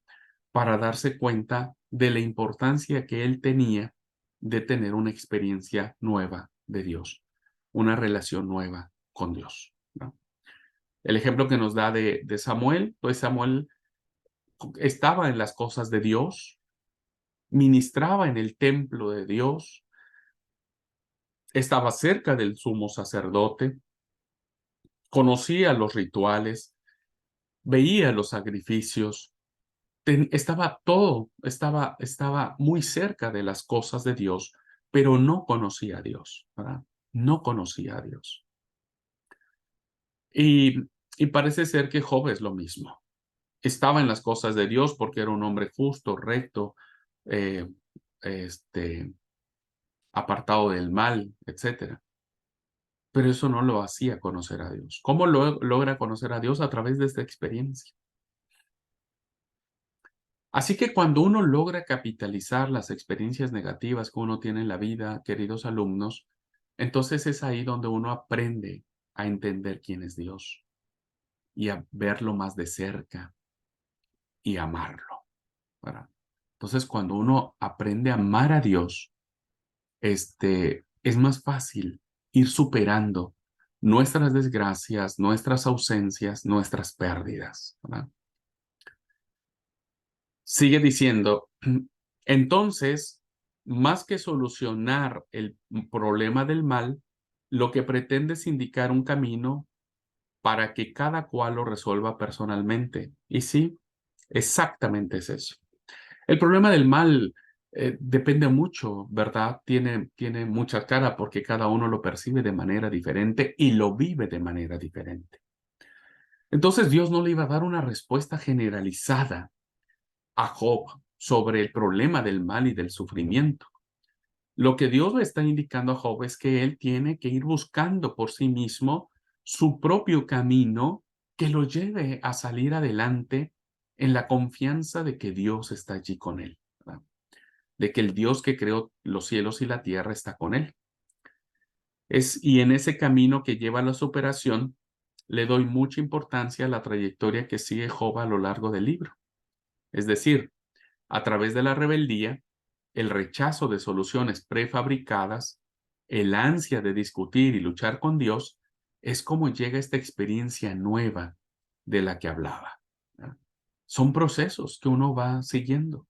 para darse cuenta de la importancia que él tenía de tener una experiencia nueva de Dios, una relación nueva con Dios, ¿no? El ejemplo que nos da de Samuel, pues Samuel estaba en las cosas de Dios, ministraba en el templo de Dios, estaba cerca del sumo sacerdote, conocía los rituales, veía los sacrificios, estaba todo, estaba muy cerca de las cosas de Dios, pero no conocía a Dios, ¿verdad? No conocía a Dios. Y, y parece ser que Job es lo mismo. Estaba en las cosas de Dios porque era un hombre justo, recto, eh, este, apartado del mal, etcétera. Pero eso no lo hacía conocer a Dios. ¿Cómo logra conocer a Dios? A través de esta experiencia. Así que cuando uno logra capitalizar las experiencias negativas que uno tiene en la vida, queridos alumnos, entonces es ahí donde uno aprende a entender quién es Dios y a verlo más de cerca y amarlo, ¿verdad? Entonces, cuando uno aprende a amar a Dios, es más fácil ir superando nuestras desgracias, nuestras ausencias, nuestras pérdidas, ¿verdad? Sigue diciendo, entonces, más que solucionar el problema del mal, lo que pretende es indicar un camino para que cada cual lo resuelva personalmente. Y sí, exactamente es eso. El problema del mal depende mucho, ¿verdad? Tiene mucha cara porque cada uno lo percibe de manera diferente y lo vive de manera diferente. Entonces Dios no le iba a dar una respuesta generalizada a Job sobre el problema del mal y del sufrimiento. Lo que Dios le está indicando a Job es que él tiene que ir buscando por sí mismo su propio camino que lo lleve a salir adelante en la confianza de que Dios está allí con él, ¿verdad? De que el Dios que creó los cielos y la tierra está con él. Y en ese camino que lleva a la superación, le doy mucha importancia a la trayectoria que sigue Job a lo largo del libro. Es decir, a través de la rebeldía, el rechazo de soluciones prefabricadas, el ansia de discutir y luchar con Dios, es como llega esta experiencia nueva de la que hablaba, ¿verdad? Son procesos que uno va siguiendo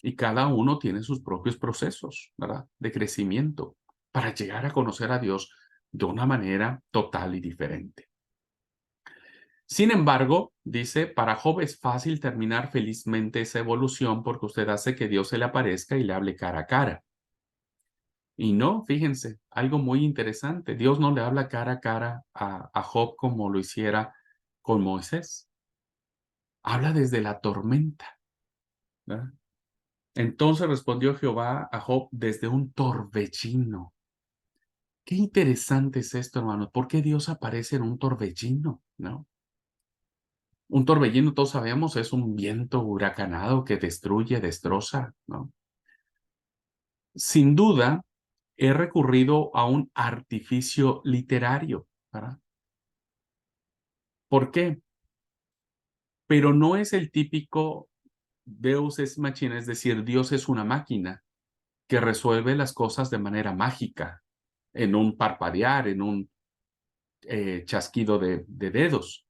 y cada uno tiene sus propios procesos, ¿verdad? De crecimiento para llegar a conocer a Dios de una manera total y diferente. Sin embargo, dice, para Job es fácil terminar felizmente esa evolución porque usted hace que Dios se le aparezca y le hable cara a cara. Y no, fíjense, algo muy interesante. Dios no le habla cara a cara a Job como lo hiciera con Moisés. Habla desde la tormenta, ¿verdad? Entonces respondió Jehová a Job desde un torbellino. Qué interesante es esto, hermano. ¿Por qué Dios aparece en un torbellino? ¿No? Un torbellino, todos sabemos, es un viento huracanado que destruye, destroza, ¿no? Sin duda, he recurrido a un artificio literario, ¿verdad? ¿Por qué? Pero no es el típico Deus ex machina, es decir, Dios es una máquina que resuelve las cosas de manera mágica, en un parpadear, en un chasquido de dedos.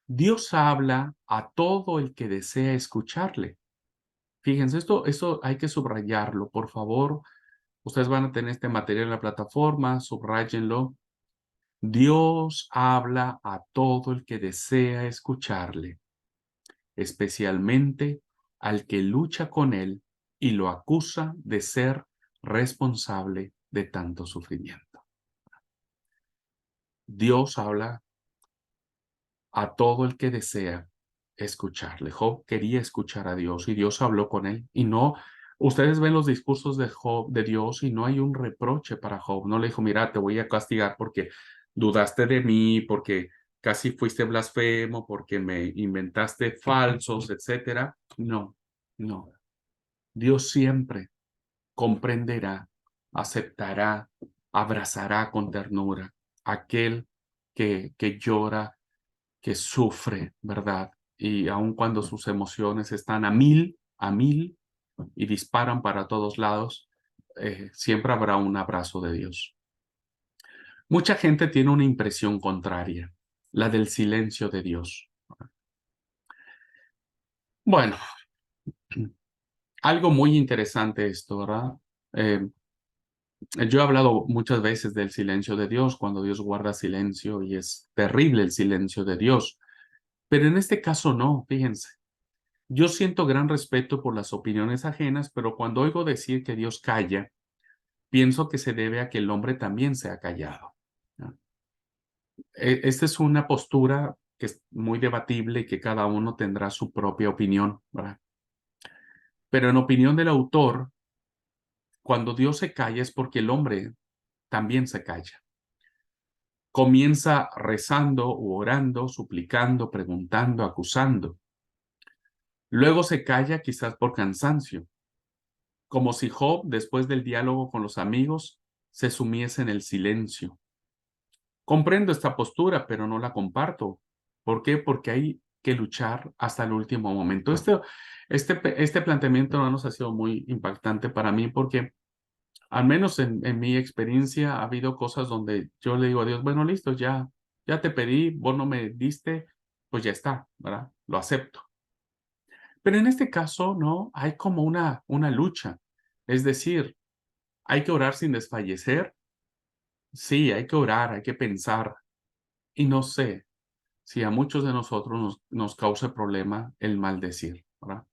Dios habla a todo el que desea escucharle. Fíjense, esto hay que subrayarlo, por favor. Ustedes van a tener este material en la plataforma, subrayenlo. Dios habla a todo el que desea escucharle, especialmente al que lucha con él y lo acusa de ser responsable de tanto sufrimiento. Dios habla a todo el que desea escucharle. Job quería escuchar a Dios y Dios habló con él. Y no, ustedes ven los discursos de Job, de Dios, y no hay un reproche para Job. No le dijo, mira, te voy a castigar porque dudaste de mí, porque casi fuiste blasfemo, porque me inventaste falsos, etcétera. No, no. Dios siempre comprenderá, aceptará, abrazará con ternura aquel que llora, que sufre, ¿verdad? Y aun cuando sus emociones están a mil y disparan para todos lados, siempre habrá un abrazo de Dios. Mucha gente tiene una impresión contraria, la del silencio de Dios. Bueno, algo muy interesante esto, ¿verdad? Eh, Yo he hablado muchas veces del silencio de Dios, cuando Dios guarda silencio y es terrible el silencio de Dios. Pero en este caso no, fíjense. Yo siento gran respeto por las opiniones ajenas, pero cuando oigo decir que Dios calla, pienso que se debe a que el hombre también se ha callado, ¿no? Esta es una postura que es muy debatible y que cada uno tendrá su propia opinión, ¿verdad? Pero en opinión del autor, cuando Dios se calla es porque el hombre también se calla. Comienza rezando u orando, suplicando, preguntando, acusando. Luego se calla quizás por cansancio, como si Job, después del diálogo con los amigos, se sumiese en el silencio. Comprendo esta postura, pero no la comparto. ¿Por qué? Porque hay que luchar hasta el último momento. Este planteamiento no nos ha sido muy impactante para mí porque, al menos en mi experiencia, ha habido cosas donde yo le digo a Dios, bueno, listo, ya te pedí, vos no me diste, pues ya está, ¿verdad? Lo acepto. Pero en este caso, no, hay como una lucha. Es decir, hay que orar sin desfallecer. Sí, hay que orar, hay que pensar. Y no sé si a muchos de nosotros nos causa problema el maldecir, ¿verdad?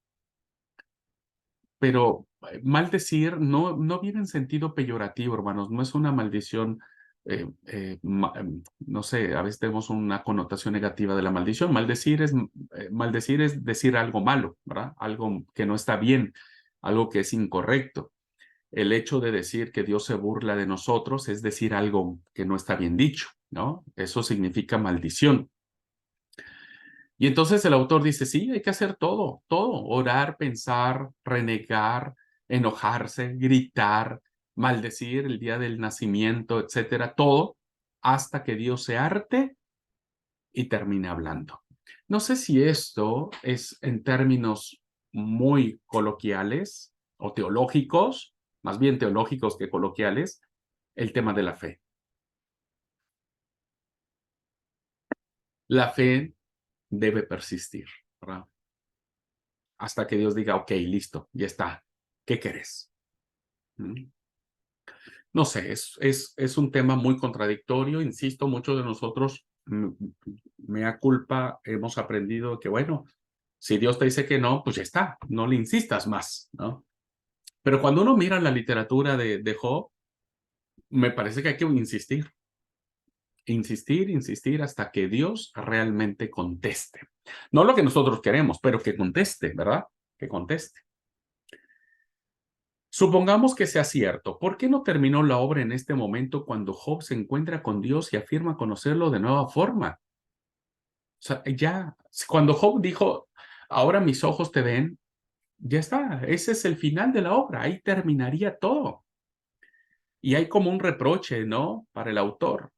Pero maldecir no viene en sentido peyorativo, hermanos, no es una maldición, no sé, a veces tenemos una connotación negativa de la maldición. Maldecir es decir algo malo, ¿verdad? Algo que no está bien, algo que es incorrecto. El hecho de decir que Dios se burla de nosotros es decir algo que no está bien dicho, ¿no? Eso significa maldición. Y entonces el autor dice, sí, hay que hacer todo, orar, pensar, renegar, enojarse, gritar, maldecir el día del nacimiento, etcétera, todo, hasta que Dios se harte y termine hablando. No sé si esto es en términos muy coloquiales o teológicos, más bien teológicos que coloquiales, el tema de la fe. La fe debe persistir, ¿verdad? Hasta que Dios diga, ok, listo, ya está. ¿Qué querés? ¿Mm? No sé, es un tema muy contradictorio. Insisto, muchos de nosotros, mea culpa, hemos aprendido que, bueno, si Dios te dice que no, pues ya está, no le insistas más, ¿no? Pero cuando uno mira la literatura de Job, me parece que hay que insistir hasta que Dios realmente conteste. No lo que nosotros queremos, pero que conteste, ¿verdad? Que conteste. Supongamos que sea cierto. ¿Por qué no terminó la obra en este momento cuando Job se encuentra con Dios y afirma conocerlo de nueva forma? O sea, ya, cuando Job dijo, ahora mis ojos te ven, ya está, ese es el final de la obra, ahí terminaría todo. Y hay como un reproche, ¿no? Para el autor.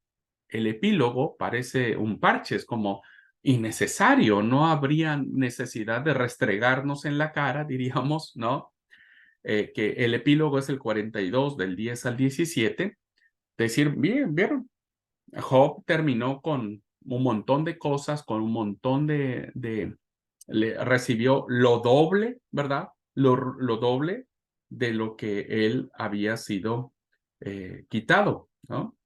El epílogo parece un parche, es como innecesario, no habría necesidad de restregarnos en la cara, diríamos, ¿no? Que el epílogo es el 42 del 10 al 17, decir, bien, vieron, Job terminó con un montón de cosas, con un montón recibió lo doble, ¿verdad? Lo doble de lo que él había sido quitado, ¿no?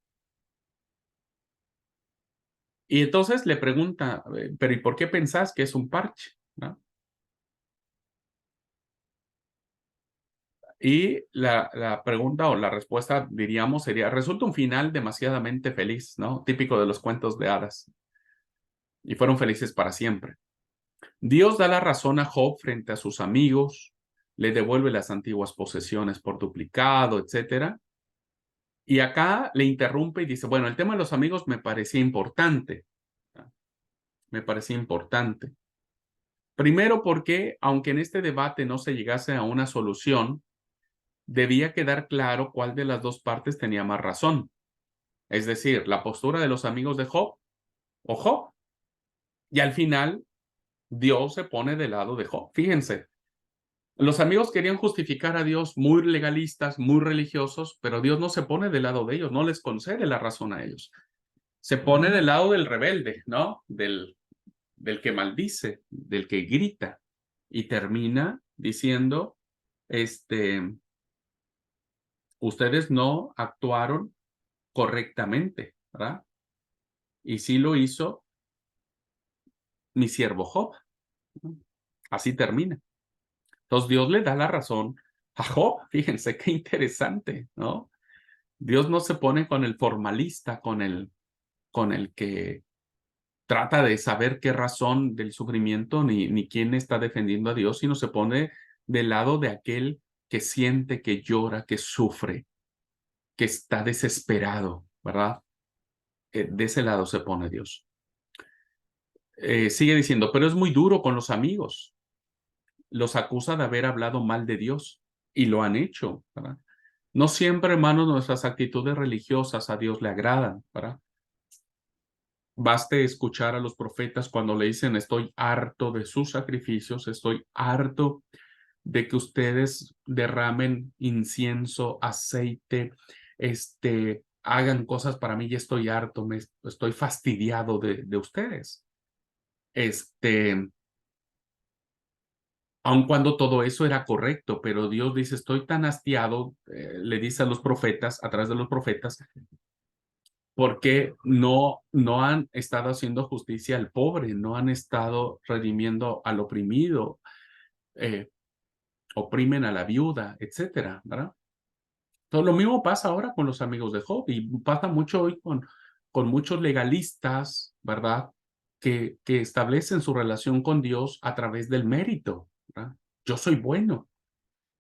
Y entonces le pregunta, pero ¿y por qué pensás que es un parche? ¿No? Y la pregunta o la respuesta, diríamos, sería, resulta un final demasiadamente feliz, ¿no? Típico de los cuentos de hadas. Y fueron felices para siempre. Dios da la razón a Job frente a sus amigos, le devuelve las antiguas posesiones por duplicado, etcétera. Y acá le interrumpe y dice, bueno, el tema de los amigos me parecía importante. Me parecía importante. Primero porque, aunque en este debate no se llegase a una solución, debía quedar claro cuál de las dos partes tenía más razón. Es decir, la postura de los amigos de Job o Job. Y al final, Dios se pone del lado de Job. Fíjense, los amigos querían justificar a Dios muy legalistas, muy religiosos, pero Dios no se pone del lado de ellos, no les concede la razón a ellos. Se pone del lado del rebelde, ¿no? Del que maldice, del que grita. Y termina diciendo, este, ustedes no actuaron correctamente, ¿verdad? Y sí lo hizo mi siervo Job. Así termina. Entonces Dios le da la razón a Job. Fíjense qué interesante, ¿no? Dios no se pone con el formalista, con el que trata de saber qué razón del sufrimiento ni quién está defendiendo a Dios, sino se pone del lado de aquel que siente, que llora, que sufre, que está desesperado, ¿verdad? De ese lado se pone Dios. Sigue diciendo, pero es muy duro con los amigos. Los acusa de haber hablado mal de Dios y lo han hecho, ¿verdad? No siempre, hermanos, nuestras actitudes religiosas a Dios le agradan, ¿verdad? Baste escuchar a los profetas cuando le dicen, estoy harto de sus sacrificios, estoy harto de que ustedes derramen incienso, aceite, hagan cosas para mí y estoy harto, estoy fastidiado de ustedes. Aun cuando todo eso era correcto, pero Dios dice, estoy tan hastiado, le dice a los profetas, a través de los profetas, porque no han estado haciendo justicia al pobre, no han estado redimiendo al oprimido, eh, oprimen a la viuda, etcétera, ¿verdad? Entonces, lo mismo pasa ahora con los amigos de Job y pasa mucho hoy con muchos legalistas, ¿verdad? Que establecen su relación con Dios a través del mérito, ¿verdad? Yo soy bueno.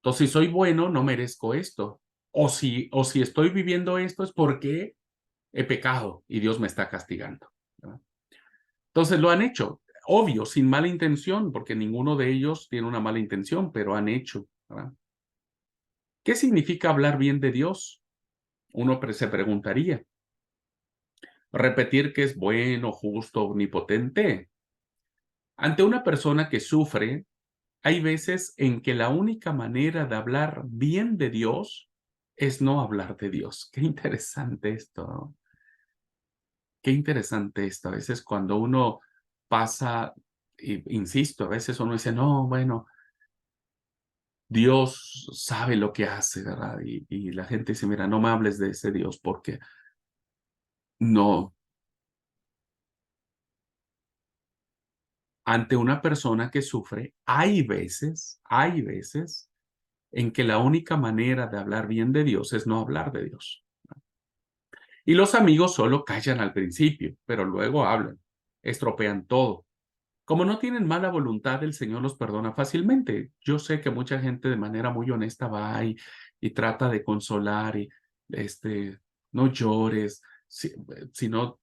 Entonces, si soy bueno, no merezco esto. O si estoy viviendo esto es porque he pecado y Dios me está castigando, ¿verdad? Entonces, lo han hecho, obvio, sin mala intención, porque ninguno de ellos tiene una mala intención, pero han hecho, ¿verdad? ¿Qué significa hablar bien de Dios? Uno se preguntaría. Repetir que es bueno, justo, omnipotente. Ante una persona que sufre, hay veces en que la única manera de hablar bien de Dios es no hablar de Dios. Qué interesante esto, ¿no? Qué interesante esto. A veces cuando uno pasa, insisto, a veces uno dice, no, bueno, Dios sabe lo que hace, ¿verdad? Y la gente dice, mira, no me hables de ese Dios porque no. Ante una persona que sufre, hay veces en que la única manera de hablar bien de Dios es no hablar de Dios. Y los amigos solo callan al principio, pero luego hablan, estropean todo. Como no tienen mala voluntad, el Señor los perdona fácilmente. Yo sé que mucha gente de manera muy honesta va y trata de consolar y, no llores, si no,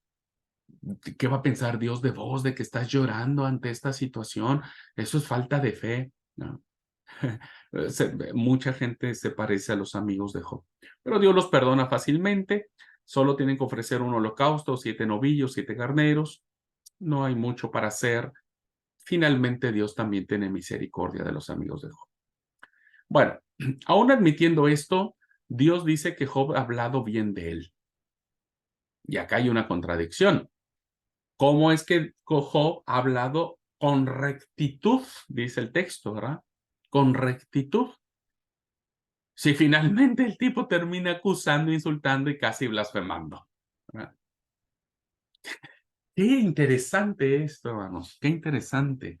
¿qué va a pensar Dios de vos, de que estás llorando ante esta situación? Eso es falta de fe, ¿no? Mucha gente se parece a los amigos de Job, pero Dios los perdona fácilmente. Solo tienen que ofrecer un holocausto, 7 novillos, 7 carneros. No hay mucho para hacer. Finalmente, Dios también tiene misericordia de los amigos de Job. Bueno, aún admitiendo esto, Dios dice que Job ha hablado bien de él. Y acá hay una contradicción. ¿Cómo es que Job ha hablado con rectitud? Dice el texto, ¿verdad? Con rectitud. Si finalmente el tipo termina acusando, insultando y casi blasfemando, ¿verdad? Qué interesante esto, hermanos, qué interesante.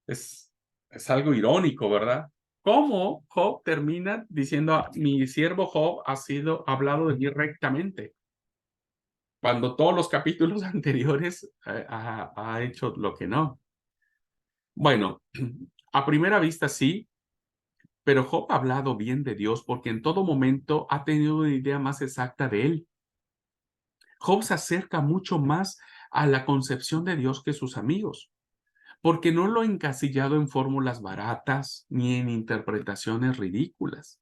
Es, es algo irónico, ¿verdad? ¿Cómo Job termina diciendo, mi siervo Job ha sido hablado de mí rectamente? Cuando todos los capítulos anteriores ha hecho lo que no. Bueno, a primera vista sí, pero Job ha hablado bien de Dios porque en todo momento ha tenido una idea más exacta de él. Job se acerca mucho más a la concepción de Dios que sus amigos, porque no lo ha encasillado en fórmulas baratas ni en interpretaciones ridículas.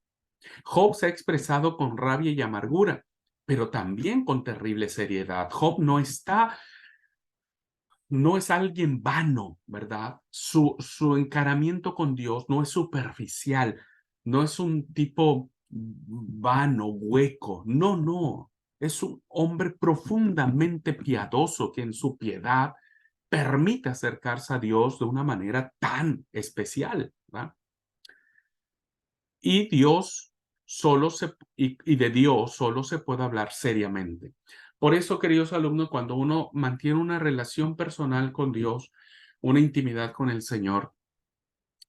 Job se ha expresado con rabia y amargura, pero también con terrible seriedad. Job no es alguien vano, ¿verdad? Su encaramiento con Dios no es superficial, no es un tipo vano, hueco, no, no. Es un hombre profundamente piadoso que en su piedad permite acercarse a Dios de una manera tan especial, ¿verdad? Y Dios y de Dios solo se puede hablar seriamente. Por eso, queridos alumnos, cuando uno mantiene una relación personal con Dios, una intimidad con el Señor,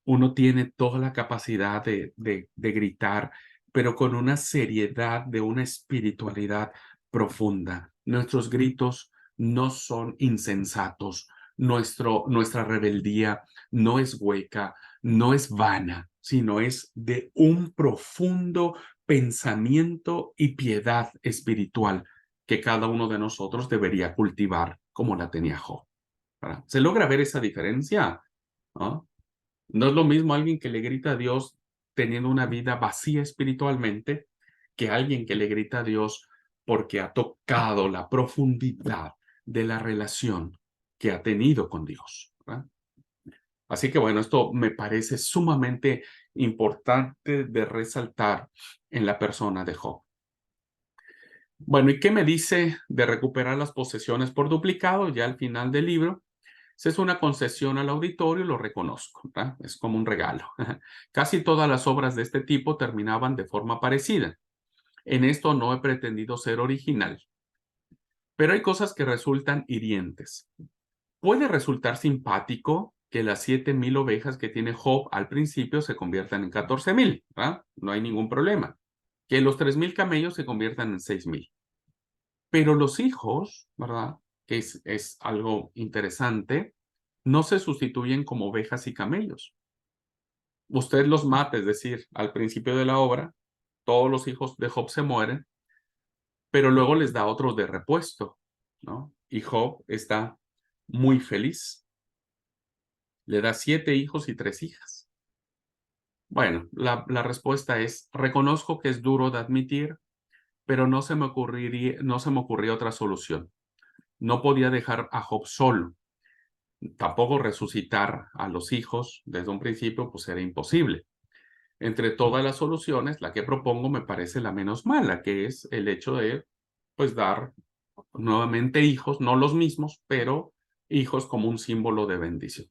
uno tiene toda la capacidad de gritar, pero con una seriedad, de una espiritualidad profunda. Nuestros gritos no son insensatos. Nuestra rebeldía no es hueca, no es vana, sino es de un profundo pensamiento y piedad espiritual que cada uno de nosotros debería cultivar como la tenía Job. ¿Verdad? ¿Se logra ver esa diferencia? ¿No? No es lo mismo alguien que le grita a Dios teniendo una vida vacía espiritualmente que alguien que le grita a Dios porque ha tocado la profundidad de la relación que ha tenido con Dios, ¿verdad? Así que bueno, esto me parece sumamente importante de resaltar en la persona de Job. Bueno, ¿y qué me dice de recuperar las posesiones por duplicado? Ya al final del libro, si es una concesión al auditorio, lo reconozco, ¿verdad? Es como un regalo. Casi todas las obras de este tipo terminaban de forma parecida. En esto no he pretendido ser original, pero hay cosas que resultan hirientes. Puede resultar simpático que las 7,000 ovejas que tiene Job al principio se conviertan en 14,000, ¿verdad? No hay ningún problema. Que los 3,000 camellos se conviertan en 6,000. Pero los hijos, ¿verdad? Que es algo interesante, no se sustituyen como ovejas y camellos. Usted los mata, es decir, al principio de la obra, todos los hijos de Job se mueren, pero luego les da otros de repuesto, ¿no? Y Job está muy feliz. Le da 7 hijos y 3 hijas. Bueno, la respuesta es, reconozco que es duro de admitir, pero no se me ocurrió otra solución. No podía dejar a Job solo. Tampoco resucitar a los hijos desde un principio, pues era imposible. Entre todas las soluciones, la que propongo me parece la menos mala, que es el hecho de, pues, dar nuevamente hijos, no los mismos, pero hijos como un símbolo de bendición.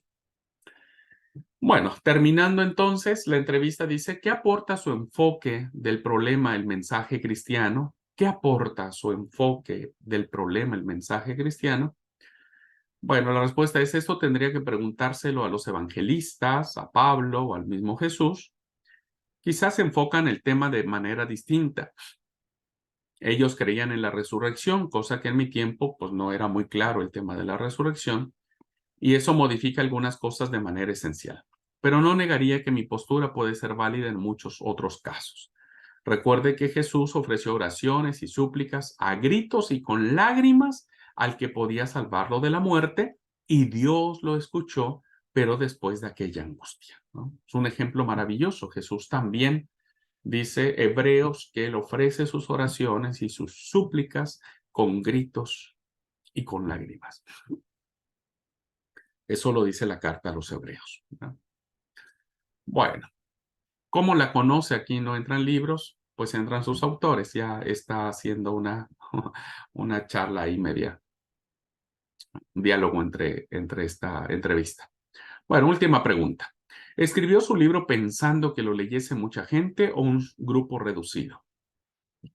Bueno, terminando entonces, la entrevista dice, ¿qué aporta su enfoque del problema el mensaje cristiano? ¿Qué aporta su enfoque del problema el mensaje cristiano? Bueno, la respuesta es esto tendría que preguntárselo a los evangelistas, a Pablo o al mismo Jesús. Quizás enfocan el tema de manera distinta. Ellos creían en la resurrección, cosa que en mi tiempo pues no era muy claro el tema de la resurrección, y eso modifica algunas cosas de manera esencial. Pero no negaría que mi postura puede ser válida en muchos otros casos. Recuerde que Jesús ofreció oraciones y súplicas a gritos y con lágrimas al que podía salvarlo de la muerte, y Dios lo escuchó, pero después de aquella angustia, ¿no? Es un ejemplo maravilloso. Jesús también dice Hebreos que él ofrece sus oraciones y sus súplicas con gritos y con lágrimas. Eso lo dice la carta a los Hebreos, ¿no? Bueno, ¿cómo la conoce? Aquí no entran libros, pues entran sus autores. Ya está haciendo una charla ahí media, un diálogo entre esta entrevista. Bueno, última pregunta. ¿Escribió su libro pensando que lo leyese mucha gente o un grupo reducido?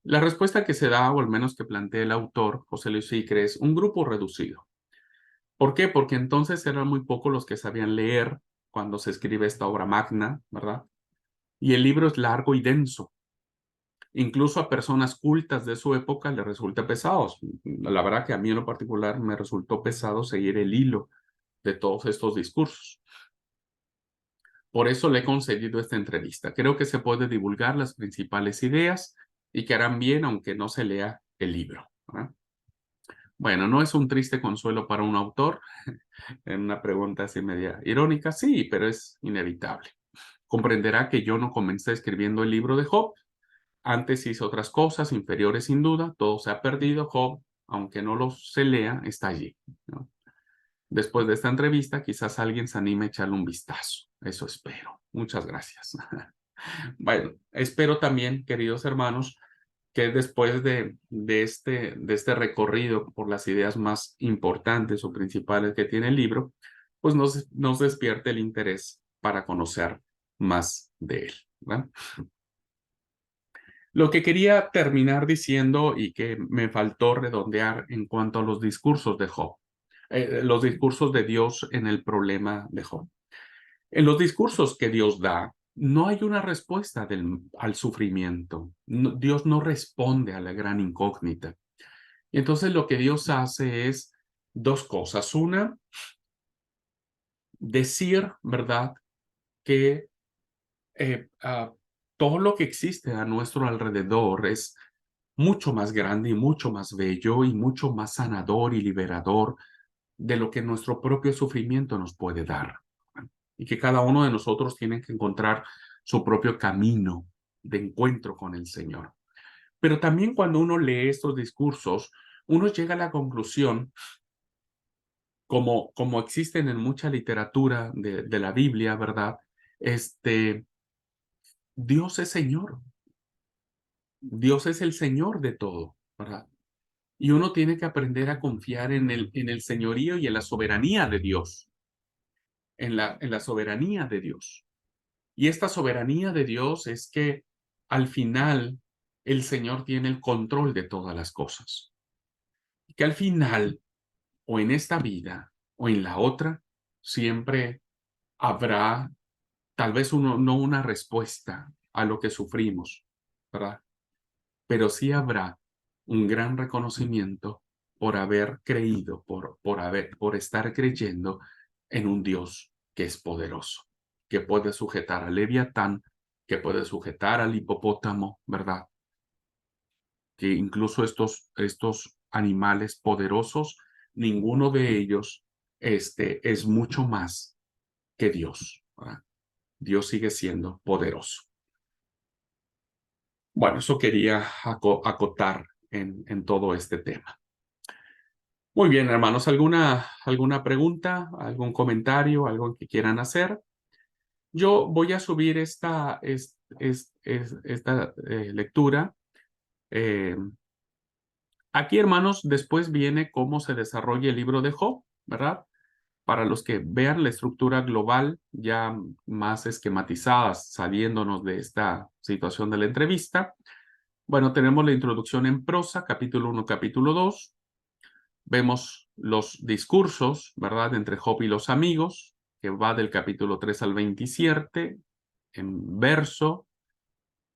La respuesta que se da, o al menos que plantea el autor, José Luis Sicre, es un grupo reducido. ¿Por qué? Porque entonces eran muy pocos los que sabían leer cuando se escribe esta obra magna, ¿verdad? Y el libro es largo y denso. Incluso a personas cultas de su época le resulta pesado. La verdad que a mí en lo particular me resultó pesado seguir el hilo de todos estos discursos. Por eso le he concedido esta entrevista. Creo que se puede divulgar las principales ideas y que harán bien aunque no se lea el libro, ¿verdad? Bueno, ¿no es un triste consuelo para un autor? En una pregunta así media irónica, sí, pero es inevitable. Comprenderá que yo no comencé escribiendo el libro de Job. Antes hice otras cosas inferiores sin duda. Todo se ha perdido. Job, aunque no lo se lea, está allí, ¿no? Después de esta entrevista, quizás alguien se anime a echarle un vistazo. Eso espero. Muchas gracias. Bueno, espero también, queridos hermanos, que después de este recorrido por las ideas más importantes o principales que tiene el libro, pues nos despierte el interés para conocer más de él, ¿verdad? Lo que quería terminar diciendo y que me faltó redondear en cuanto a los discursos de Job, los discursos de Dios en el problema de Job. En los discursos que Dios da, no hay una respuesta al sufrimiento. Dios no responde a la gran incógnita. Y entonces lo que Dios hace es dos cosas. Una, decir, ¿verdad?, que todo lo que existe a nuestro alrededor es mucho más grande y mucho más bello y mucho más sanador y liberador de lo que nuestro propio sufrimiento nos puede dar. Y que cada uno de nosotros tiene que encontrar su propio camino de encuentro con el Señor. Pero también cuando uno lee estos discursos, uno llega a la conclusión, como existen en mucha literatura de la Biblia, ¿verdad? Dios es Señor. Dios es el Señor de todo, ¿verdad? Y uno tiene que aprender a confiar en el señorío y en la soberanía de Dios, en la soberanía de Dios. Y esta soberanía de Dios es que al final el Señor tiene el control de todas las cosas. Y que al final, o en esta vida, o en la otra, siempre habrá tal vez no una respuesta a lo que sufrimos, ¿verdad? Pero sí habrá un gran reconocimiento por haber creído, por estar creyendo en un Dios que es poderoso, que puede sujetar al Leviatán, que puede sujetar al hipopótamo, ¿verdad? Que incluso estos animales poderosos, ninguno de ellos es mucho más que Dios, ¿verdad? Dios sigue siendo poderoso. Bueno, eso quería acotar en todo este tema. Muy bien, hermanos, ¿alguna pregunta, algún comentario, algo que quieran hacer? Yo voy a subir esta lectura. Eh, Aquí, hermanos, después viene cómo se desarrolla el libro de Job, ¿verdad? Para los que vean la estructura global ya más esquematizada, saliéndonos de esta situación de la entrevista. Bueno, tenemos la introducción en prosa, capítulo 1, capítulo 2. Vemos los discursos, ¿verdad?, entre Job y los amigos, que va del capítulo 3 al 27, en verso,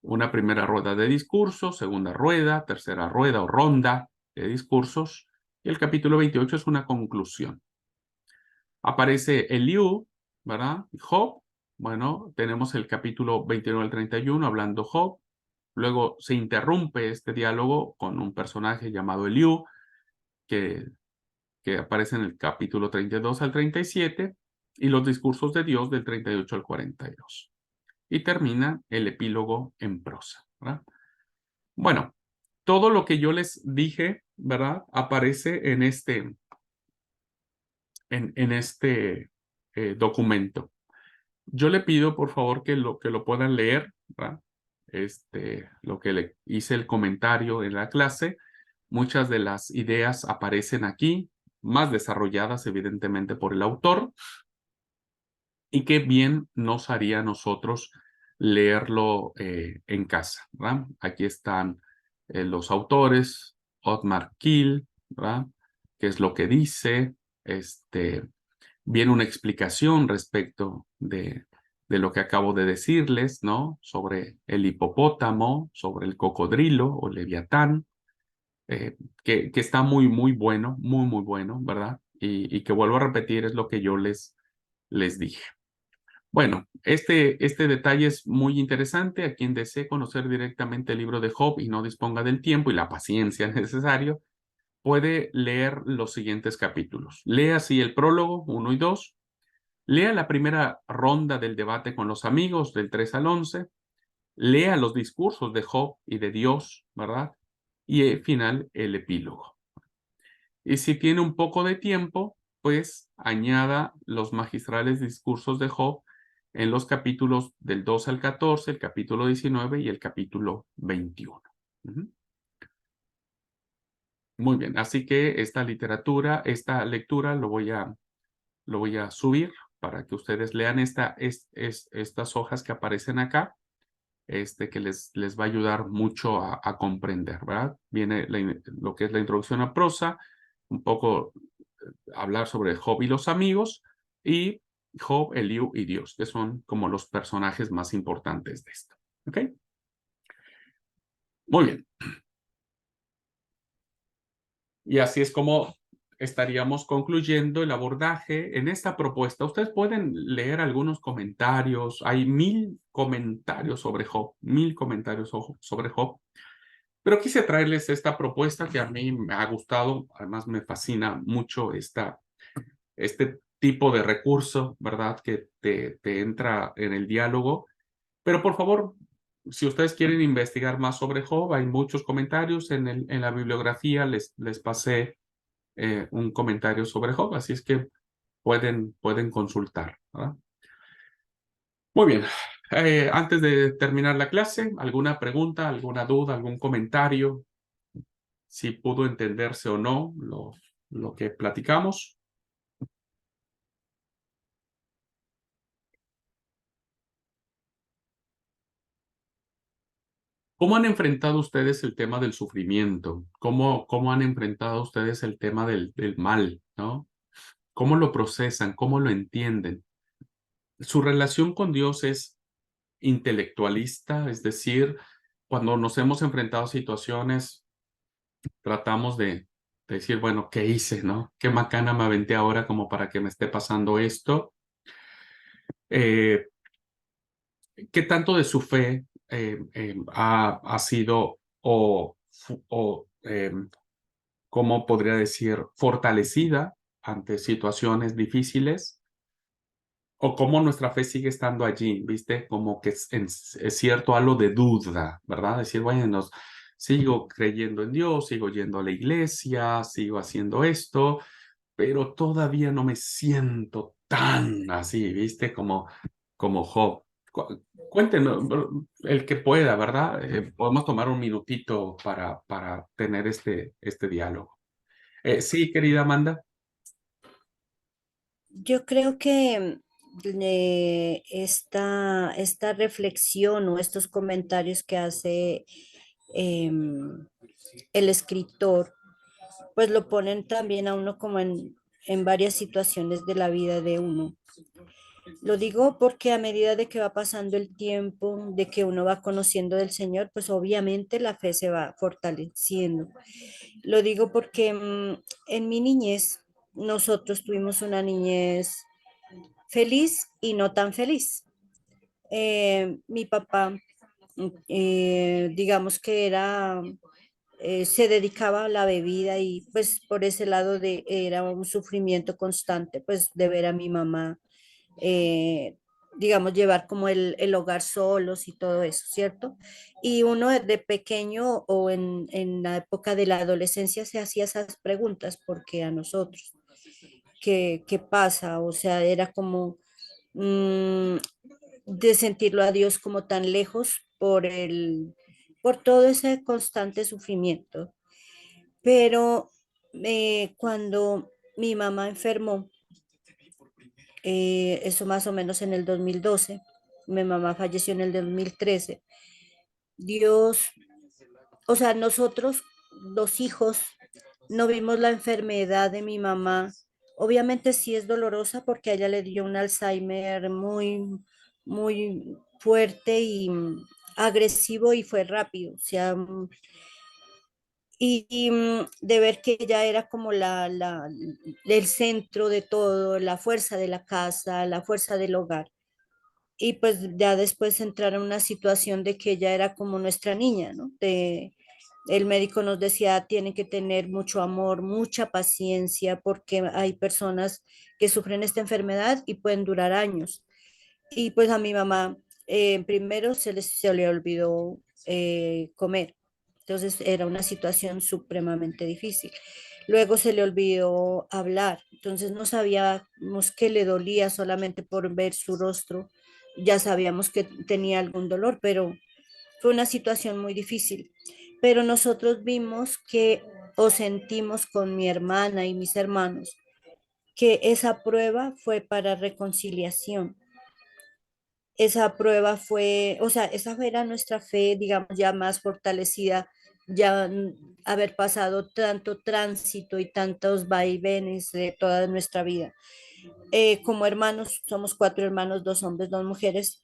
una primera rueda de discursos, segunda rueda, tercera rueda o ronda de discursos, y el capítulo 28 es una conclusión. Aparece Eliú, ¿verdad? Job, bueno, tenemos el capítulo 29 al 31 hablando Job, luego se interrumpe este diálogo con un personaje llamado Eliú, que aparece en el capítulo 32 al 37, y los discursos de Dios del 38 al 42. Y termina el epílogo en prosa, ¿verdad? Bueno, todo lo que yo les dije, ¿verdad?, aparece en este documento. Yo le pido, por favor, que lo puedan leer, ¿verdad? Lo que le hice el comentario en la clase. Muchas de las ideas aparecen aquí, más desarrolladas, evidentemente, por el autor, y qué bien nos haría a nosotros leerlo en casa, ¿verdad? Aquí están los autores, Otmar Kiel, ¿verdad? ¿Qué es lo que dice? Viene una explicación respecto de lo que acabo de decirles, ¿no? Sobre el hipopótamo, sobre el cocodrilo o leviatán, que está muy, muy bueno, muy, muy bueno, ¿verdad? Y que vuelvo a repetir, es lo que yo les dije. Bueno, este detalle es muy interesante. A quien desee conocer directamente el libro de Job y no disponga del tiempo y la paciencia necesario, puede leer los siguientes capítulos. Lea así el prólogo 1 y 2. Lea la primera ronda del debate con los amigos del 3 al 11. Lea los discursos de Job y de Dios, ¿verdad? Y al final el epílogo. Y si tiene un poco de tiempo, pues añada los magistrales discursos de Job en los capítulos del 2 al 14, el capítulo 19 y el capítulo 21. Muy bien, así que esta lectura lo voy a subir para que ustedes lean estas hojas que aparecen acá. que les va a ayudar mucho a comprender, ¿verdad? Viene lo que es la introducción a prosa, un poco hablar sobre Job y los amigos, y Job, Eliú y Dios, que son como los personajes más importantes de esto. ¿Ok? Muy bien. Y así es como estaríamos concluyendo el abordaje en esta propuesta. Ustedes pueden leer algunos comentarios. Hay 1000 comentarios sobre Job, 1000 comentarios sobre Job. Pero quise traerles esta propuesta que a mí me ha gustado. Además, me fascina mucho este tipo de recurso, ¿verdad? Que te entra en el diálogo. Pero por favor, si ustedes quieren investigar más sobre Job, hay muchos comentarios en la bibliografía. Les pasé un comentario sobre Job, así es que pueden consultar, ¿verdad? Muy bien. Antes de terminar la clase, ¿alguna pregunta, alguna duda, algún comentario? Si pudo entenderse o no lo que platicamos. ¿Cómo han enfrentado ustedes el tema del sufrimiento? ¿Cómo han enfrentado ustedes el tema del mal, ¿no? ¿Cómo lo procesan? ¿Cómo lo entienden? ¿Su relación con Dios es intelectualista? Es decir, cuando nos hemos enfrentado a situaciones, tratamos de decir, bueno, ¿qué hice, no? ¿Qué macana me aventé ahora como para que me esté pasando esto? Eh, ¿Qué tanto de su fe ha sido cómo podría decir, fortalecida ante situaciones difíciles? ¿O cómo nuestra fe sigue estando allí? ¿Viste? Como que es cierto algo de duda, ¿verdad? Decir, bueno, sigo creyendo en Dios, sigo yendo a la iglesia, sigo haciendo esto, pero todavía no me siento tan así, ¿viste? Como Job. Cuéntenos, el que pueda, ¿verdad? Podemos tomar un minutito para tener este diálogo. Sí, querida Amanda. Yo creo que esta reflexión o estos comentarios que hace el escritor, pues lo ponen también a uno como en varias situaciones de la vida de uno. Lo digo porque a medida de que va pasando el tiempo, de que uno va conociendo del Señor, pues obviamente la fe se va fortaleciendo. Lo digo porque en mi niñez, nosotros tuvimos una niñez feliz y no tan feliz. Mi papá, digamos que se dedicaba a la bebida y pues por ese lado era un sufrimiento constante, pues de ver a mi mamá, eh, digamos, llevar como el hogar solos y todo eso, ¿cierto? Y uno de pequeño o en la época de la adolescencia se hacía esas preguntas, porque a nosotros, ¿qué pasa? O sea, era como mm, de sentirlo a Dios como tan lejos por todo ese constante sufrimiento. Pero cuando mi mamá enfermó, eso más o menos en el 2012, mi mamá falleció en el 2013, Dios, o sea, nosotros, los hijos, no vimos la enfermedad de mi mamá. Obviamente sí es dolorosa porque a ella le dio un Alzheimer muy fuerte y agresivo y fue rápido. O sea, de ver que ella era como el centro de todo, la fuerza de la casa, la fuerza del hogar. Y pues ya después entrar en una situación de que ella era como nuestra niña, ¿no? El médico nos decía, tienen que tener mucho amor, mucha paciencia, porque hay personas que sufren esta enfermedad y pueden durar años. Y pues a mi mamá, primero se le olvidó comer. Entonces era una situación supremamente difícil. Luego se le olvidó hablar. Entonces no sabíamos que le dolía solamente por ver su rostro. Ya sabíamos que tenía algún dolor, pero fue una situación muy difícil. Pero nosotros vimos que o sentimos con mi hermana y mis hermanos que esa prueba fue para reconciliación. esa prueba fue, o sea, esa era nuestra fe, digamos, ya más fortalecida, ya haber pasado tanto tránsito y tantos vaivenes de toda nuestra vida. Como hermanos, somos cuatro hermanos, dos hombres, dos mujeres,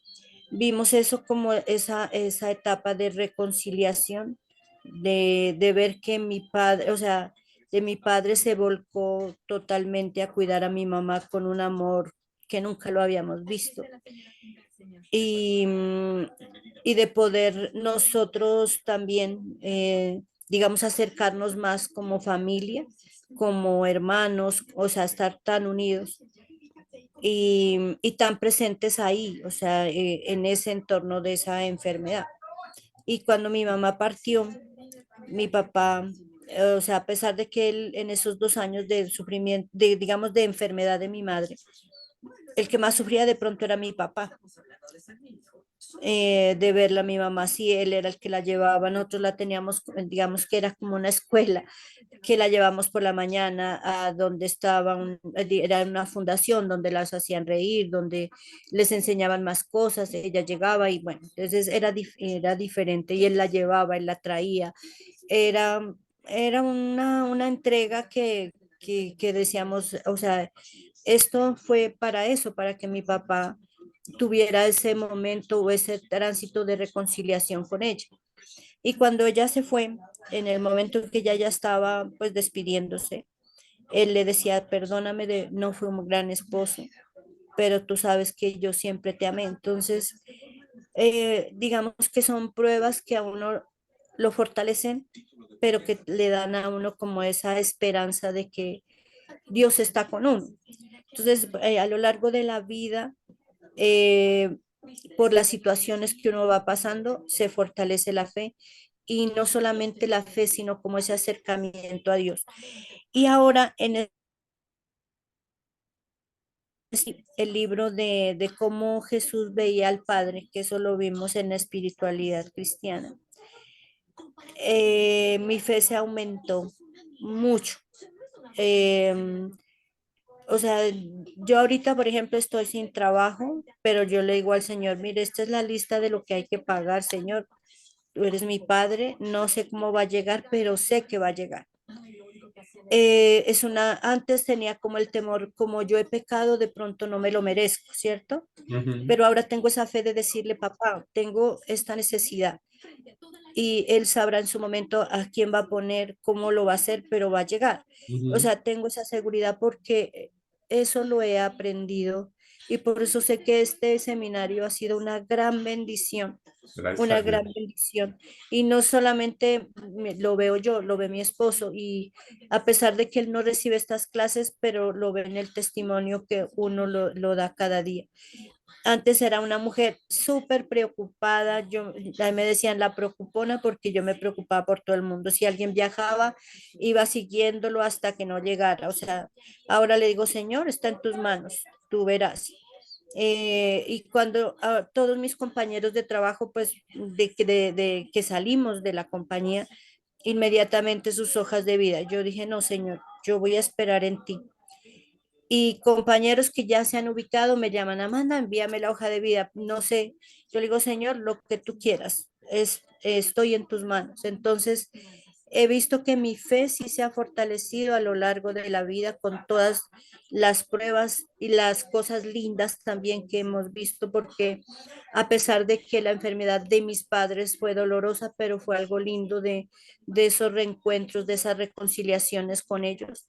vimos eso como esa etapa de reconciliación, de ver que mi padre, o sea, de mi padre se volcó totalmente a cuidar a mi mamá con un amor que nunca lo habíamos visto. Y, y de poder nosotros también, digamos, acercarnos más como familia, como hermanos, o sea, estar tan unidos y tan presentes ahí, o sea, en ese entorno de esa enfermedad. Y cuando mi mamá partió, mi papá, o sea, a pesar de que él en esos 2 años de sufrimiento, de, digamos, de enfermedad de mi madre, el que más sufría de pronto era mi papá, de verla a mi mamá, sí, él era el que la llevaba, nosotros la teníamos, digamos que era como una escuela, que la llevamos por la mañana a donde estaba, era una fundación donde las hacían reír, donde les enseñaban más cosas, ella llegaba y bueno, entonces era diferente y él la llevaba, él la traía, era, era una entrega que decíamos, o sea, esto fue para eso, para que mi papá tuviera ese momento o ese tránsito de reconciliación con ella. Y cuando ella se fue, en el momento en que ella ya estaba pues despidiéndose, él le decía, perdóname, no fue un gran esposo, pero tú sabes que yo siempre te amé. Entonces, digamos que son pruebas que a uno lo fortalecen, pero que le dan a uno como esa esperanza de que Dios está con uno. Entonces, a lo largo de la vida, eh, por las situaciones que uno va pasando, se fortalece la fe y no solamente la fe, sino como ese acercamiento a Dios. Y ahora en el libro de cómo Jesús veía al Padre, que eso lo vimos en la espiritualidad cristiana, mi fe se aumentó mucho. Eh, o sea, yo ahorita, por ejemplo, estoy sin trabajo, pero yo le digo al Señor, mire, esta es la lista de lo que hay que pagar, Señor. Tú eres mi padre, no sé cómo va a llegar, pero sé que va a llegar. Antes tenía como el temor, como yo he pecado, de pronto no me lo merezco, ¿cierto? Ujú, Pero ahora tengo esa fe de decirle, papá, tengo esta necesidad y él sabrá en su momento a quién va a poner, cómo lo va a hacer, pero va a llegar. O ujú. sea, tengo esa seguridad porque eso lo he aprendido y por eso sé que este seminario ha sido Gracias a una gran Dios. bendición. Y no solamente lo veo yo, lo ve mi esposo y a pesar de que él no recibe estas clases, pero lo ve en el testimonio que uno lo da cada día. Antes era una mujer súper preocupada, a mí me decían la preocupona porque yo me preocupaba por todo el mundo. Si alguien viajaba, iba siguiéndolo hasta que no llegara. O sea, ahora le digo, Señor, está en tus manos, tú verás. Y cuando todos mis compañeros de trabajo, pues de que salimos de la compañía, inmediatamente sus hojas de vida. Yo dije, no, Señor, yo voy a esperar en ti. Y compañeros que ya se han ubicado me llaman, Amanda, envíame la hoja de vida. No sé, yo le digo, Señor, lo que tú quieras, estoy en tus manos. Entonces, he visto que mi fe sí se ha fortalecido a lo largo de la vida con todas las pruebas y las cosas lindas también que hemos visto, porque a pesar de que la enfermedad de mis padres fue dolorosa, pero fue algo lindo de esos reencuentros, de esas reconciliaciones con ellos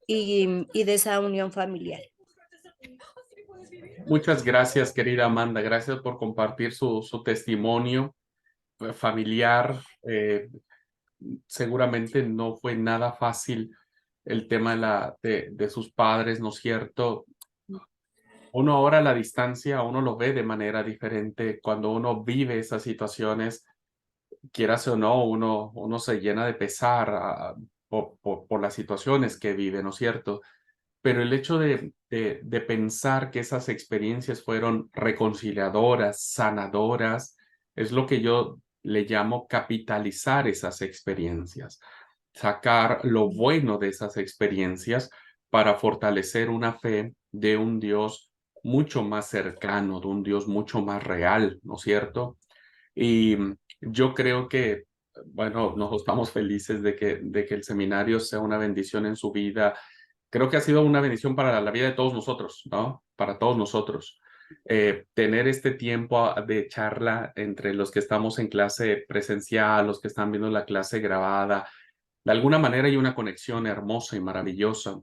y de esa unión familiar. Muchas gracias, querida Amanda. Gracias por compartir su testimonio familiar. Seguramente no fue nada fácil el tema de sus padres, ¿no es cierto? Uno ahora a la distancia, uno lo ve de manera diferente. Cuando uno vive esas situaciones, quieras o no, uno se llena de pesar por las situaciones que vive, ¿no es cierto? Pero el hecho de pensar que esas experiencias fueron reconciliadoras, sanadoras, es lo que yo le llamo capitalizar esas experiencias, sacar lo bueno de esas experiencias para fortalecer una fe de un Dios mucho más cercano, de un Dios mucho más real, ¿no es cierto? Y yo creo que, bueno, nos estamos felices de que el seminario sea una bendición en su vida. Creo que ha sido una bendición para la vida de todos nosotros, ¿no? Para todos nosotros. Tener este tiempo de charla entre los que estamos en clase presencial, los que están viendo la clase grabada, de alguna manera hay una conexión hermosa y maravillosa.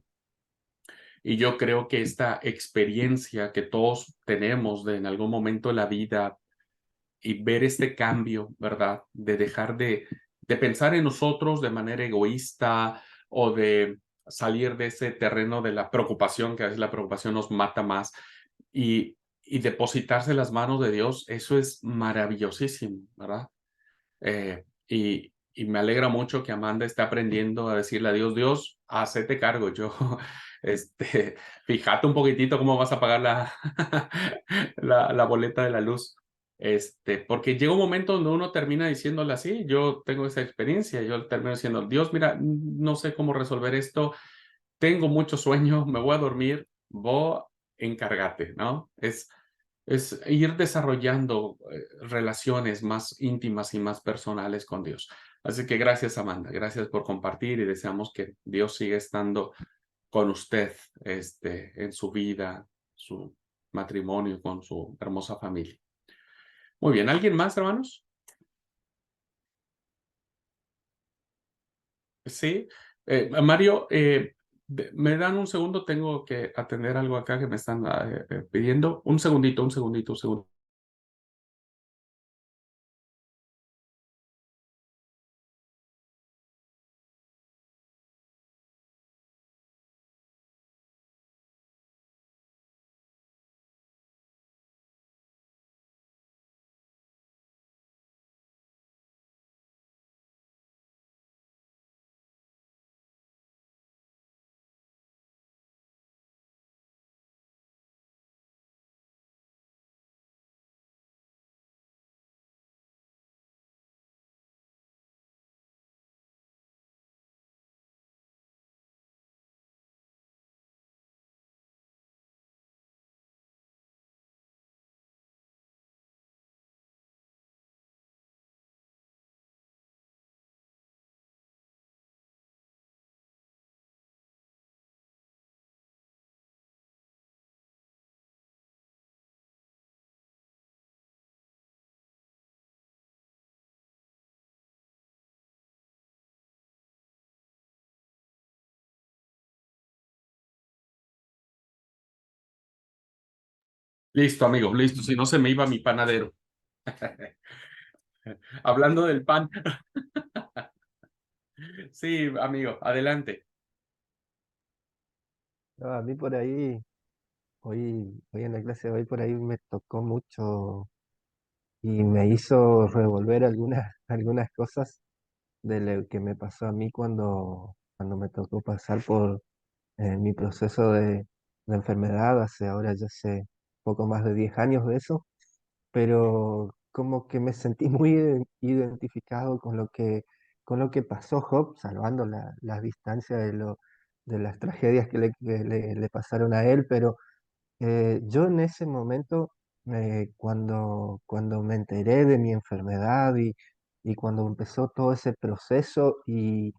Y yo creo que esta experiencia que todos tenemos de en algún momento de la vida y ver este cambio, ¿verdad? De dejar de pensar en nosotros de manera egoísta o de salir de ese terreno de la preocupación, que a veces la preocupación nos mata más, y depositarse en las manos de Dios, eso es maravillosísimo, ¿verdad? Y me alegra mucho que Amanda esté aprendiendo a decirle a Dios, Dios, hacete cargo, yo, fíjate un poquitito cómo vas a pagar la boleta de la luz. Porque llega un momento donde uno termina diciéndole así, yo tengo esa experiencia, yo termino diciendo, Dios, mira, no sé cómo resolver esto, tengo mucho sueño, me voy a dormir, vos encárgate, ¿no? Es ir desarrollando relaciones más íntimas y más personales con Dios. Así que gracias, Amanda. Gracias por compartir y deseamos que Dios siga estando con usted en su vida, su matrimonio, con su hermosa familia. Muy bien. ¿Alguien más, hermanos? Sí. Mario, me dan un segundo. Tengo que atender algo acá que me están pidiendo. Un segundito, un segundito, un segundo. Listo, amigo, listo. Si no se me iba mi panadero. Hablando del pan. Sí, amigo, adelante. No, a mí por ahí, hoy en la clase de hoy por ahí me tocó mucho y me hizo revolver algunas, algunas cosas de lo que me pasó a mí cuando me tocó pasar por mi proceso de enfermedad, hace ahora ya hace poco más de 10 años de eso, pero como que me sentí muy identificado con lo que pasó Job, salvando las distancias de las tragedias le pasaron a él, pero yo en ese momento, cuando me enteré de mi enfermedad y cuando empezó todo ese proceso y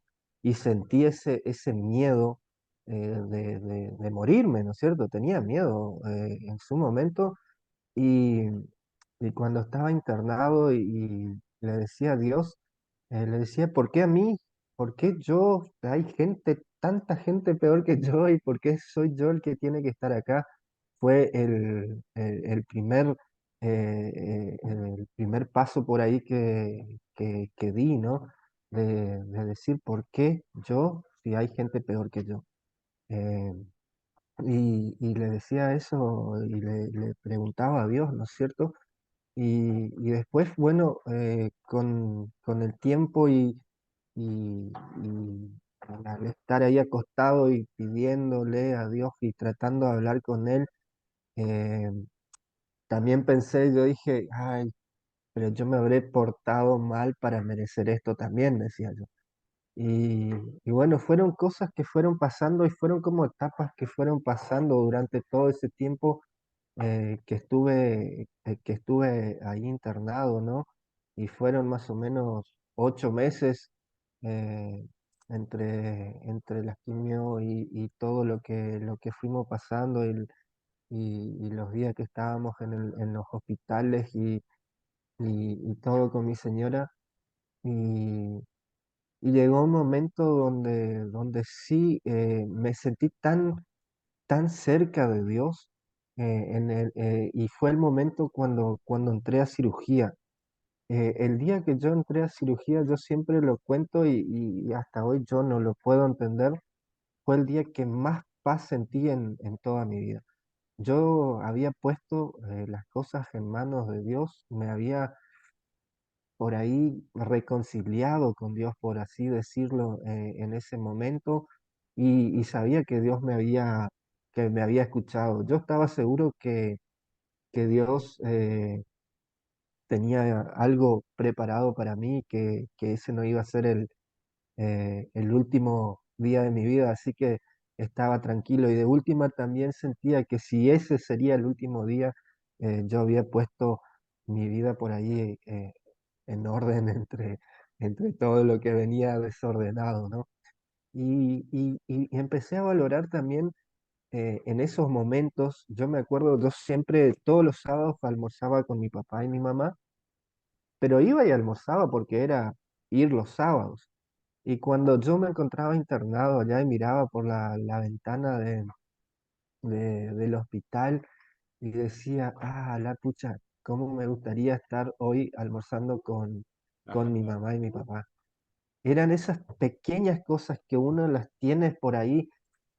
sentí ese miedo de morirme, ¿no es cierto? Tenía miedo en su momento y, y cuando estaba internado y le decía a Dios, le decía, ¿por qué a mí? ¿Por qué yo? Hay gente, tanta gente peor que yo y ¿por qué soy yo el que tiene que estar acá? Fue el primer paso por ahí que di, ¿no? De decir, ¿por qué yo si hay gente peor que yo? Eh, y le decía eso y le preguntaba a Dios, ¿no es cierto? Y después, bueno, con el tiempo y al estar ahí acostado y pidiéndole a Dios y tratando de hablar con Él, eh, también pensé, yo dije, ay, pero yo me habré portado mal para merecer esto también, decía yo. Y, y bueno, fueron cosas que fueron pasando y fueron como etapas que fueron pasando durante todo ese tiempo que estuve ahí internado, ¿no? Y fueron más o menos 8 meses eh, entre la quimio y todo lo que fuimos pasando y los días que estábamos en los hospitales y todo con mi señora. Y, y llegó un momento donde sí me sentí tan cerca de Dios y fue el momento cuando entré a cirugía. El día que yo entré a cirugía, yo siempre lo cuento y hasta hoy yo no lo puedo entender, fue el día que más paz sentí en toda mi vida. Yo había puesto las cosas en manos de Dios, me había por ahí reconciliado con Dios, por así decirlo, en ese momento y sabía que Dios que me había escuchado. Yo estaba seguro que Dios tenía algo preparado para mí, que ese no iba a ser el último día de mi vida, así que estaba tranquilo y de última también sentía que si ese sería el último día, yo había puesto mi vida por ahí en orden entre todo lo que venía desordenado, ¿no? Y empecé a valorar también en esos momentos, yo me acuerdo, yo siempre, todos los sábados almorzaba con mi papá y mi mamá, pero iba y almorzaba porque era ir los sábados. Y cuando yo me encontraba internado allá y miraba por la ventana del hospital y decía, ah, la pucha, cómo me gustaría estar hoy almorzando con mi mamá y mi papá. Eran esas pequeñas cosas que uno las tiene por ahí,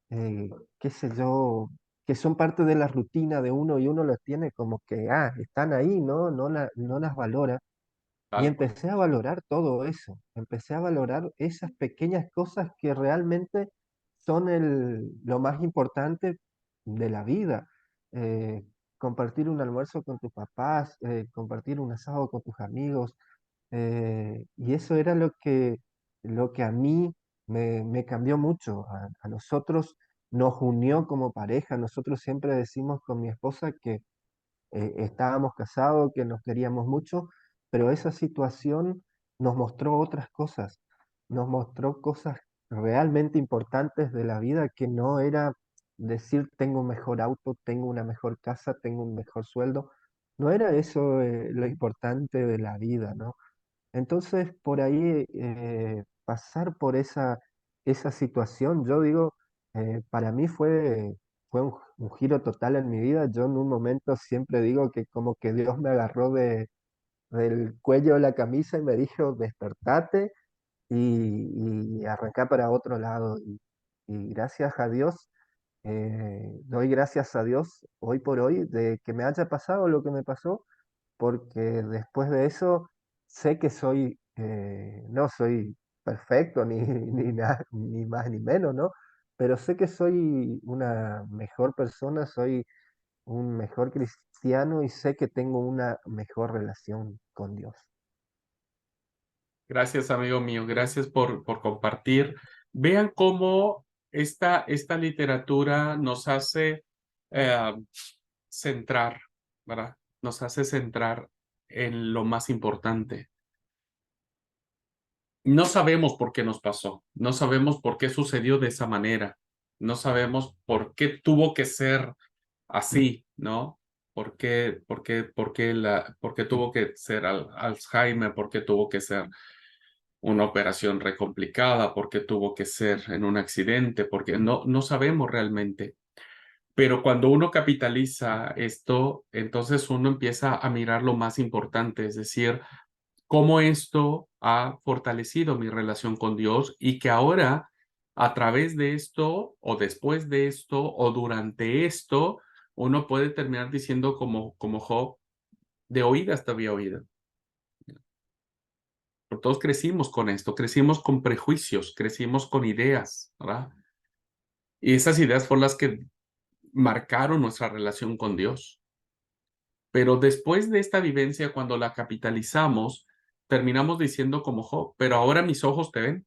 qué sé yo, que son parte de la rutina de uno y uno las tiene como que, están ahí, ¿no? No las valora. Y Tal cual. empecé a valorar todo eso, empecé a valorar esas pequeñas cosas que realmente son lo más importante de la vida. Eh, Compartir un almuerzo con tus papás, compartir un asado con tus amigos, y eso era lo que a mí me cambió mucho. A nosotros nos unió como pareja. Nosotros siempre decimos con mi esposa que estábamos casados, que nos queríamos mucho, pero esa situación nos mostró otras cosas, nos mostró cosas realmente importantes de la vida que no era decir tengo un mejor auto, tengo una mejor casa, tengo un mejor sueldo, no era eso lo importante de la vida, ¿no? Entonces, por ahí, pasar por esa situación, yo digo, para mí fue un giro total en mi vida. Yo en un momento siempre digo que como que Dios me agarró del cuello de la camisa y me dijo, despertate y arranca para otro lado. Y gracias a Dios, doy gracias a Dios hoy por hoy de que me haya pasado lo que me pasó porque después de eso sé que no soy perfecto ni más ni menos, ¿no? Pero sé que soy una mejor persona, soy un mejor cristiano y sé que tengo una mejor relación con Dios. Gracias, amigo mío. Gracias por compartir. Vean cómo esta literatura nos hace eh, centrar, ¿verdad? Nos hace centrar en lo más importante. No sabemos por qué nos pasó, no sabemos por qué sucedió de esa manera, no sabemos por qué tuvo que ser así, ¿no? ¿Por qué tuvo que ser Alzheimer? ¿Por qué tuvo que ser una operación re complicada? ¿Por qué tuvo que ser en un accidente? Porque no sabemos realmente. Pero cuando uno capitaliza esto, entonces uno empieza a mirar lo más importante, es decir, cómo esto ha fortalecido mi relación con Dios y que ahora, a través de esto, o después de esto, o durante esto, uno puede terminar diciendo como Job, de oídas te había oído. Pero todos crecimos con esto, crecimos con prejuicios, crecimos con ideas, ¿verdad? Y esas ideas fueron las que marcaron nuestra relación con Dios. Pero después de esta vivencia, cuando la capitalizamos, terminamos diciendo como Job, pero ahora mis ojos te ven.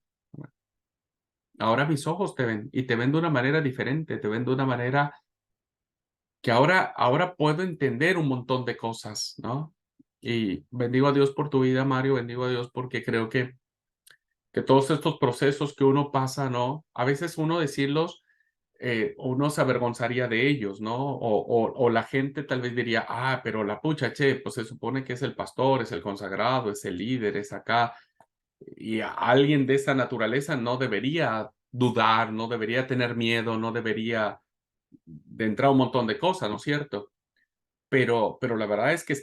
Ahora mis ojos te ven y te ven de una manera diferente, te ven de una manera que ahora puedo entender un montón de cosas, ¿no? Y bendigo a Dios por tu vida, Mario, bendigo a Dios porque creo que todos estos procesos que uno pasa, ¿no? A veces uno decirlos, uno se avergonzaría de ellos, ¿no? O la gente tal vez diría, ah, pero la pucha, che, pues se supone que es el pastor, es el consagrado, es el líder, es acá. Y a alguien de esa naturaleza no debería dudar, no debería tener miedo, no debería de entrar un montón de cosas, ¿no es cierto? Pero la verdad es que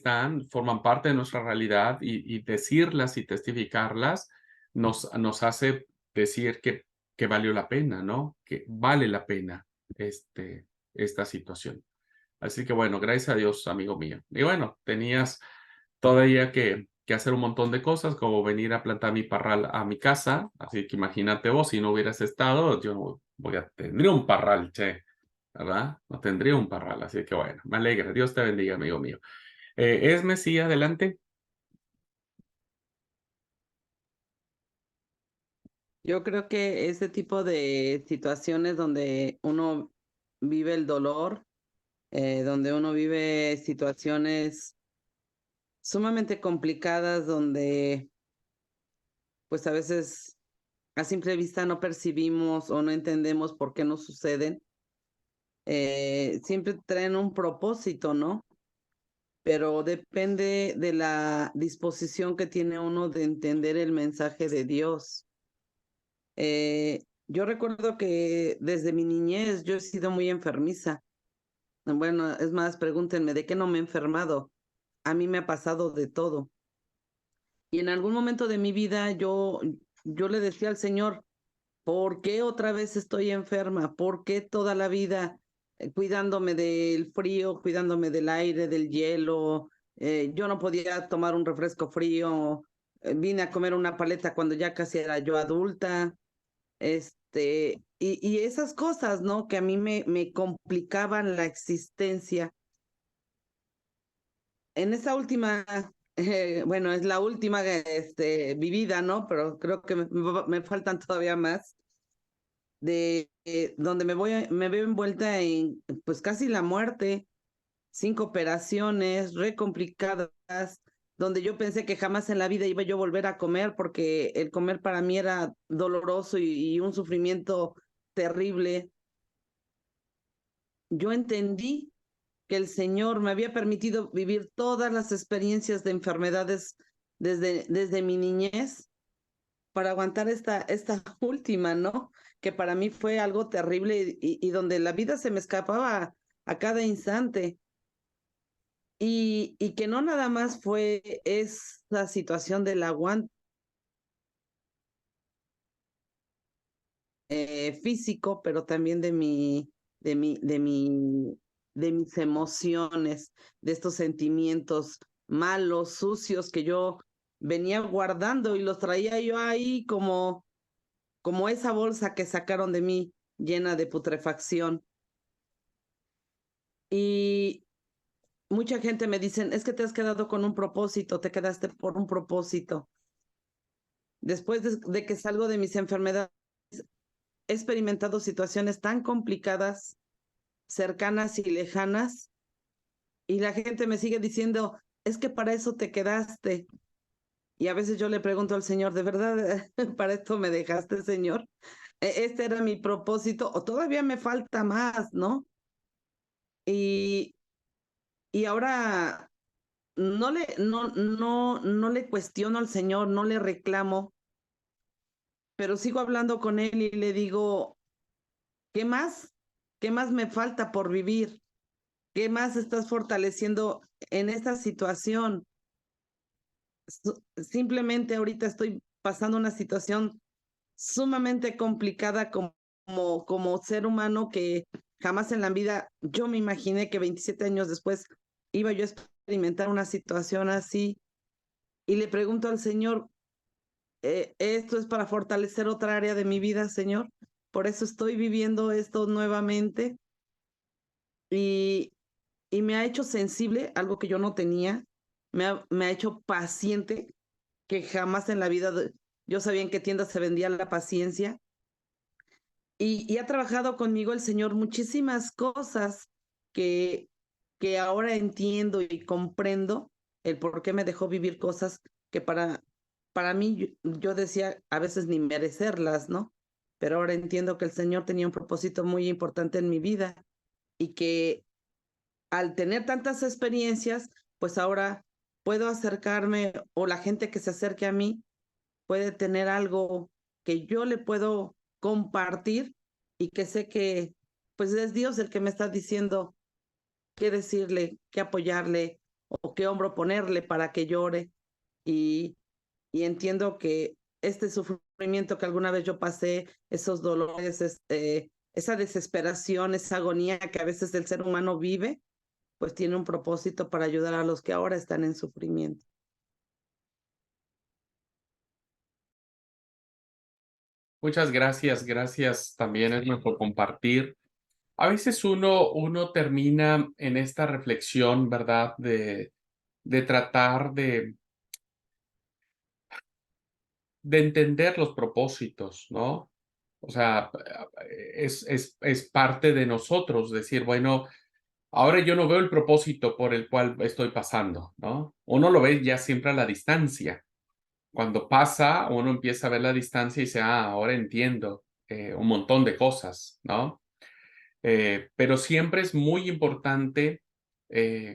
forman parte de nuestra realidad y decirlas y testificarlas nos hace decir que valió la pena, ¿no? Que vale la pena esta situación. Así que bueno, gracias a Dios, amigo mío. Y bueno, tenías todavía que hacer un montón de cosas, como venir a plantar mi parral a mi casa. Así que imagínate vos, si no hubieras estado, yo no tendría un parral, che, ¿verdad? No tendría un parral. Así que bueno, me alegra. Dios te bendiga, amigo mío. Esme, sí, adelante. Yo creo que ese tipo de situaciones donde uno vive el dolor, donde uno vive situaciones sumamente complicadas, donde pues a veces a simple vista no percibimos o no entendemos por qué nos suceden, siempre traen un propósito, ¿no? Pero depende de la disposición que tiene uno de entender el mensaje de Dios. Yo recuerdo que desde mi niñez yo he sido muy enfermiza. Bueno, es más, pregúntenme, ¿de qué no me he enfermado? A mí me ha pasado de todo. Y en algún momento de mi vida yo le decía al Señor, ¿por qué otra vez estoy enferma? ¿Por qué toda la vida cuidándome del frío, cuidándome del aire, del hielo? Yo no podía tomar un refresco frío. Vine a comer una paleta cuando ya casi era yo adulta. Y esas cosas, ¿no? Que a mí me complicaban la existencia. En esa última, bueno, es la última vivida, ¿no? Pero creo que me faltan todavía más, donde me veo envuelta en, pues casi la muerte, 5 operaciones, re complicadas, donde yo pensé que jamás en la vida iba yo a volver a comer, porque el comer para mí era doloroso y un sufrimiento terrible. Yo entendí que el Señor me había permitido vivir todas las experiencias de enfermedades desde mi niñez para aguantar esta última, ¿no? Que para mí fue algo terrible y donde la vida se me escapaba a cada instante. Y que no nada más fue esa situación del aguante físico, pero también de mis emociones, de estos sentimientos malos, sucios que yo venía guardando y los traía yo ahí como esa bolsa que sacaron de mí llena de putrefacción. Y mucha gente me dicen, es que te has quedado con un propósito, te quedaste por un propósito. Después de que salgo de mis enfermedades, he experimentado situaciones tan complicadas, cercanas y lejanas, y la gente me sigue diciendo, es que para eso te quedaste. Y a veces yo le pregunto al Señor, ¿de verdad para esto me dejaste, Señor? Este era mi propósito, o todavía me falta más, ¿no? Y, y ahora no le cuestiono al Señor, no le reclamo, pero sigo hablando con Él y le digo, ¿qué más? ¿Qué más me falta por vivir? ¿Qué más estás fortaleciendo en esta situación? Simplemente ahorita estoy pasando una situación sumamente complicada como ser humano, que jamás en la vida yo me imaginé que 27 años después iba yo a experimentar una situación así. Y le pregunto al Señor, ¿esto es para fortalecer otra área de mi vida, Señor? Por eso estoy viviendo esto nuevamente. Y, y me ha hecho sensible, algo que yo no tenía, me ha hecho paciente, que jamás en la vida yo sabía en qué tienda se vendía la paciencia. Y ha trabajado conmigo el Señor muchísimas cosas que que ahora entiendo y comprendo el por qué me dejó vivir cosas que para mí yo decía a veces ni merecerlas, ¿no? Pero ahora entiendo que el Señor tenía un propósito muy importante en mi vida y que al tener tantas experiencias, pues ahora puedo acercarme o la gente que se acerque a mí puede tener algo que yo le puedo compartir y que sé que pues es Dios el que me está diciendo qué decirle, qué apoyarle o qué hombro ponerle para que llore. Y, y entiendo que este sufrimiento que alguna vez yo pasé, esos dolores, esa desesperación, esa agonía que a veces el ser humano vive, pues tiene un propósito para ayudar a los que ahora están en sufrimiento. Muchas gracias también, Edna, por compartir. A veces uno termina en esta reflexión, ¿verdad? De tratar de entender los propósitos, ¿no? O sea, es parte de nosotros decir, bueno, ahora yo no veo el propósito por el cual estoy pasando, ¿no? Uno lo ve ya siempre a la distancia. Cuando pasa, uno empieza a ver la distancia y dice, ahora entiendo un montón de cosas, ¿no? Pero siempre es muy importante,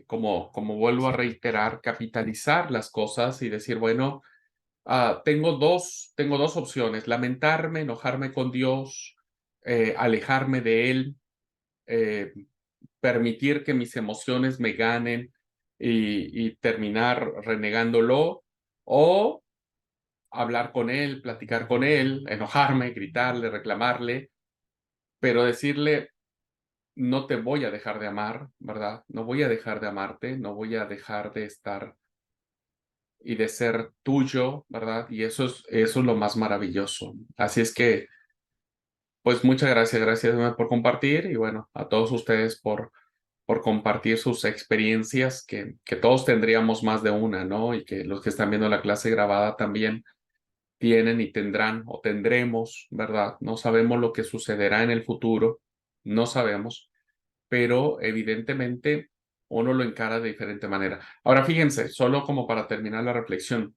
como vuelvo a reiterar, capitalizar las cosas y decir, bueno, tengo dos opciones, lamentarme, enojarme con Dios, alejarme de Él, eh, permitir que mis emociones me ganen y terminar renegándolo, o hablar con Él, platicar con Él, enojarme, gritarle, reclamarle, pero decirle, no te voy a dejar de amar, ¿verdad? No voy a dejar de amarte, no voy a dejar de estar y de ser tuyo, ¿verdad? Y eso es lo más maravilloso. Así es que, pues muchas gracias por compartir y bueno, a todos ustedes por compartir sus experiencias, que todos tendríamos más de una, ¿no? Y que los que están viendo la clase grabada también tienen y tendrán o tendremos, ¿verdad? No sabemos lo que sucederá en el futuro, no sabemos, pero evidentemente uno lo encara de diferente manera. Ahora fíjense, solo como para terminar la reflexión,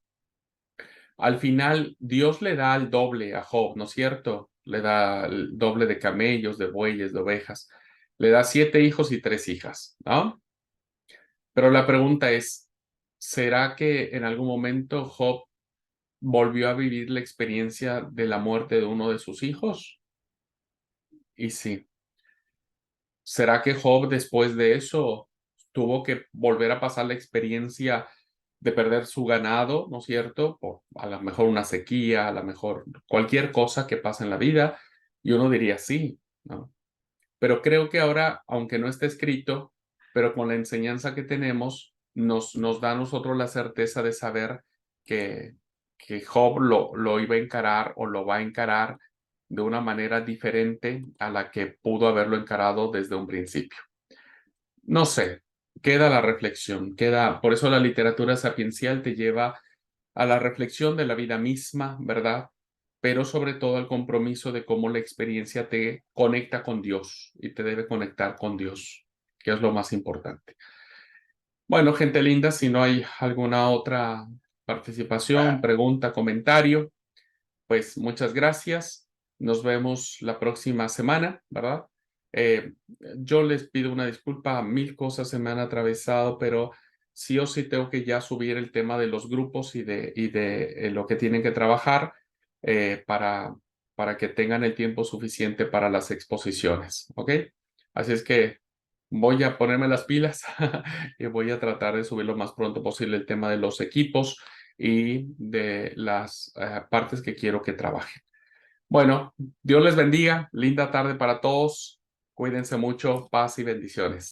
al final Dios le da el doble a Job, ¿no es cierto? Le da el doble de camellos, de bueyes, de ovejas. Le da 7 hijos y 3 hijas, ¿no? Pero la pregunta es, ¿será que en algún momento Job volvió a vivir la experiencia de la muerte de uno de sus hijos? Y sí. ¿Será que Job después de eso tuvo que volver a pasar la experiencia de perder su ganado, ¿no es cierto? Por a lo mejor una sequía, a lo mejor cualquier cosa que pasa en la vida. Y uno diría sí, ¿no? Pero creo que ahora, aunque no esté escrito, pero con la enseñanza que tenemos, nos da a nosotros la certeza de saber que, que Job lo iba a encarar o lo va a encarar de una manera diferente a la que pudo haberlo encarado desde un principio. No sé, queda la reflexión, por eso la literatura sapiencial te lleva a la reflexión de la vida misma, ¿verdad? Pero sobre todo al compromiso de cómo la experiencia te conecta con Dios y te debe conectar con Dios, que es lo más importante. Bueno, gente linda, si no hay alguna otra participación, pregunta, comentario, pues muchas gracias. Nos vemos la próxima semana, ¿verdad? Eh, yo les pido una disculpa, 1000 cosas se me han atravesado, pero sí o sí tengo que ya subir el tema de los grupos y de lo que tienen que trabajar para que tengan el tiempo suficiente para las exposiciones, ¿ok? Así es que voy a ponerme las pilas y voy a tratar de subir lo más pronto posible el tema de los equipos y de las partes que quiero que trabajen. Bueno, Dios les bendiga, linda tarde para todos, cuídense mucho, paz y bendiciones.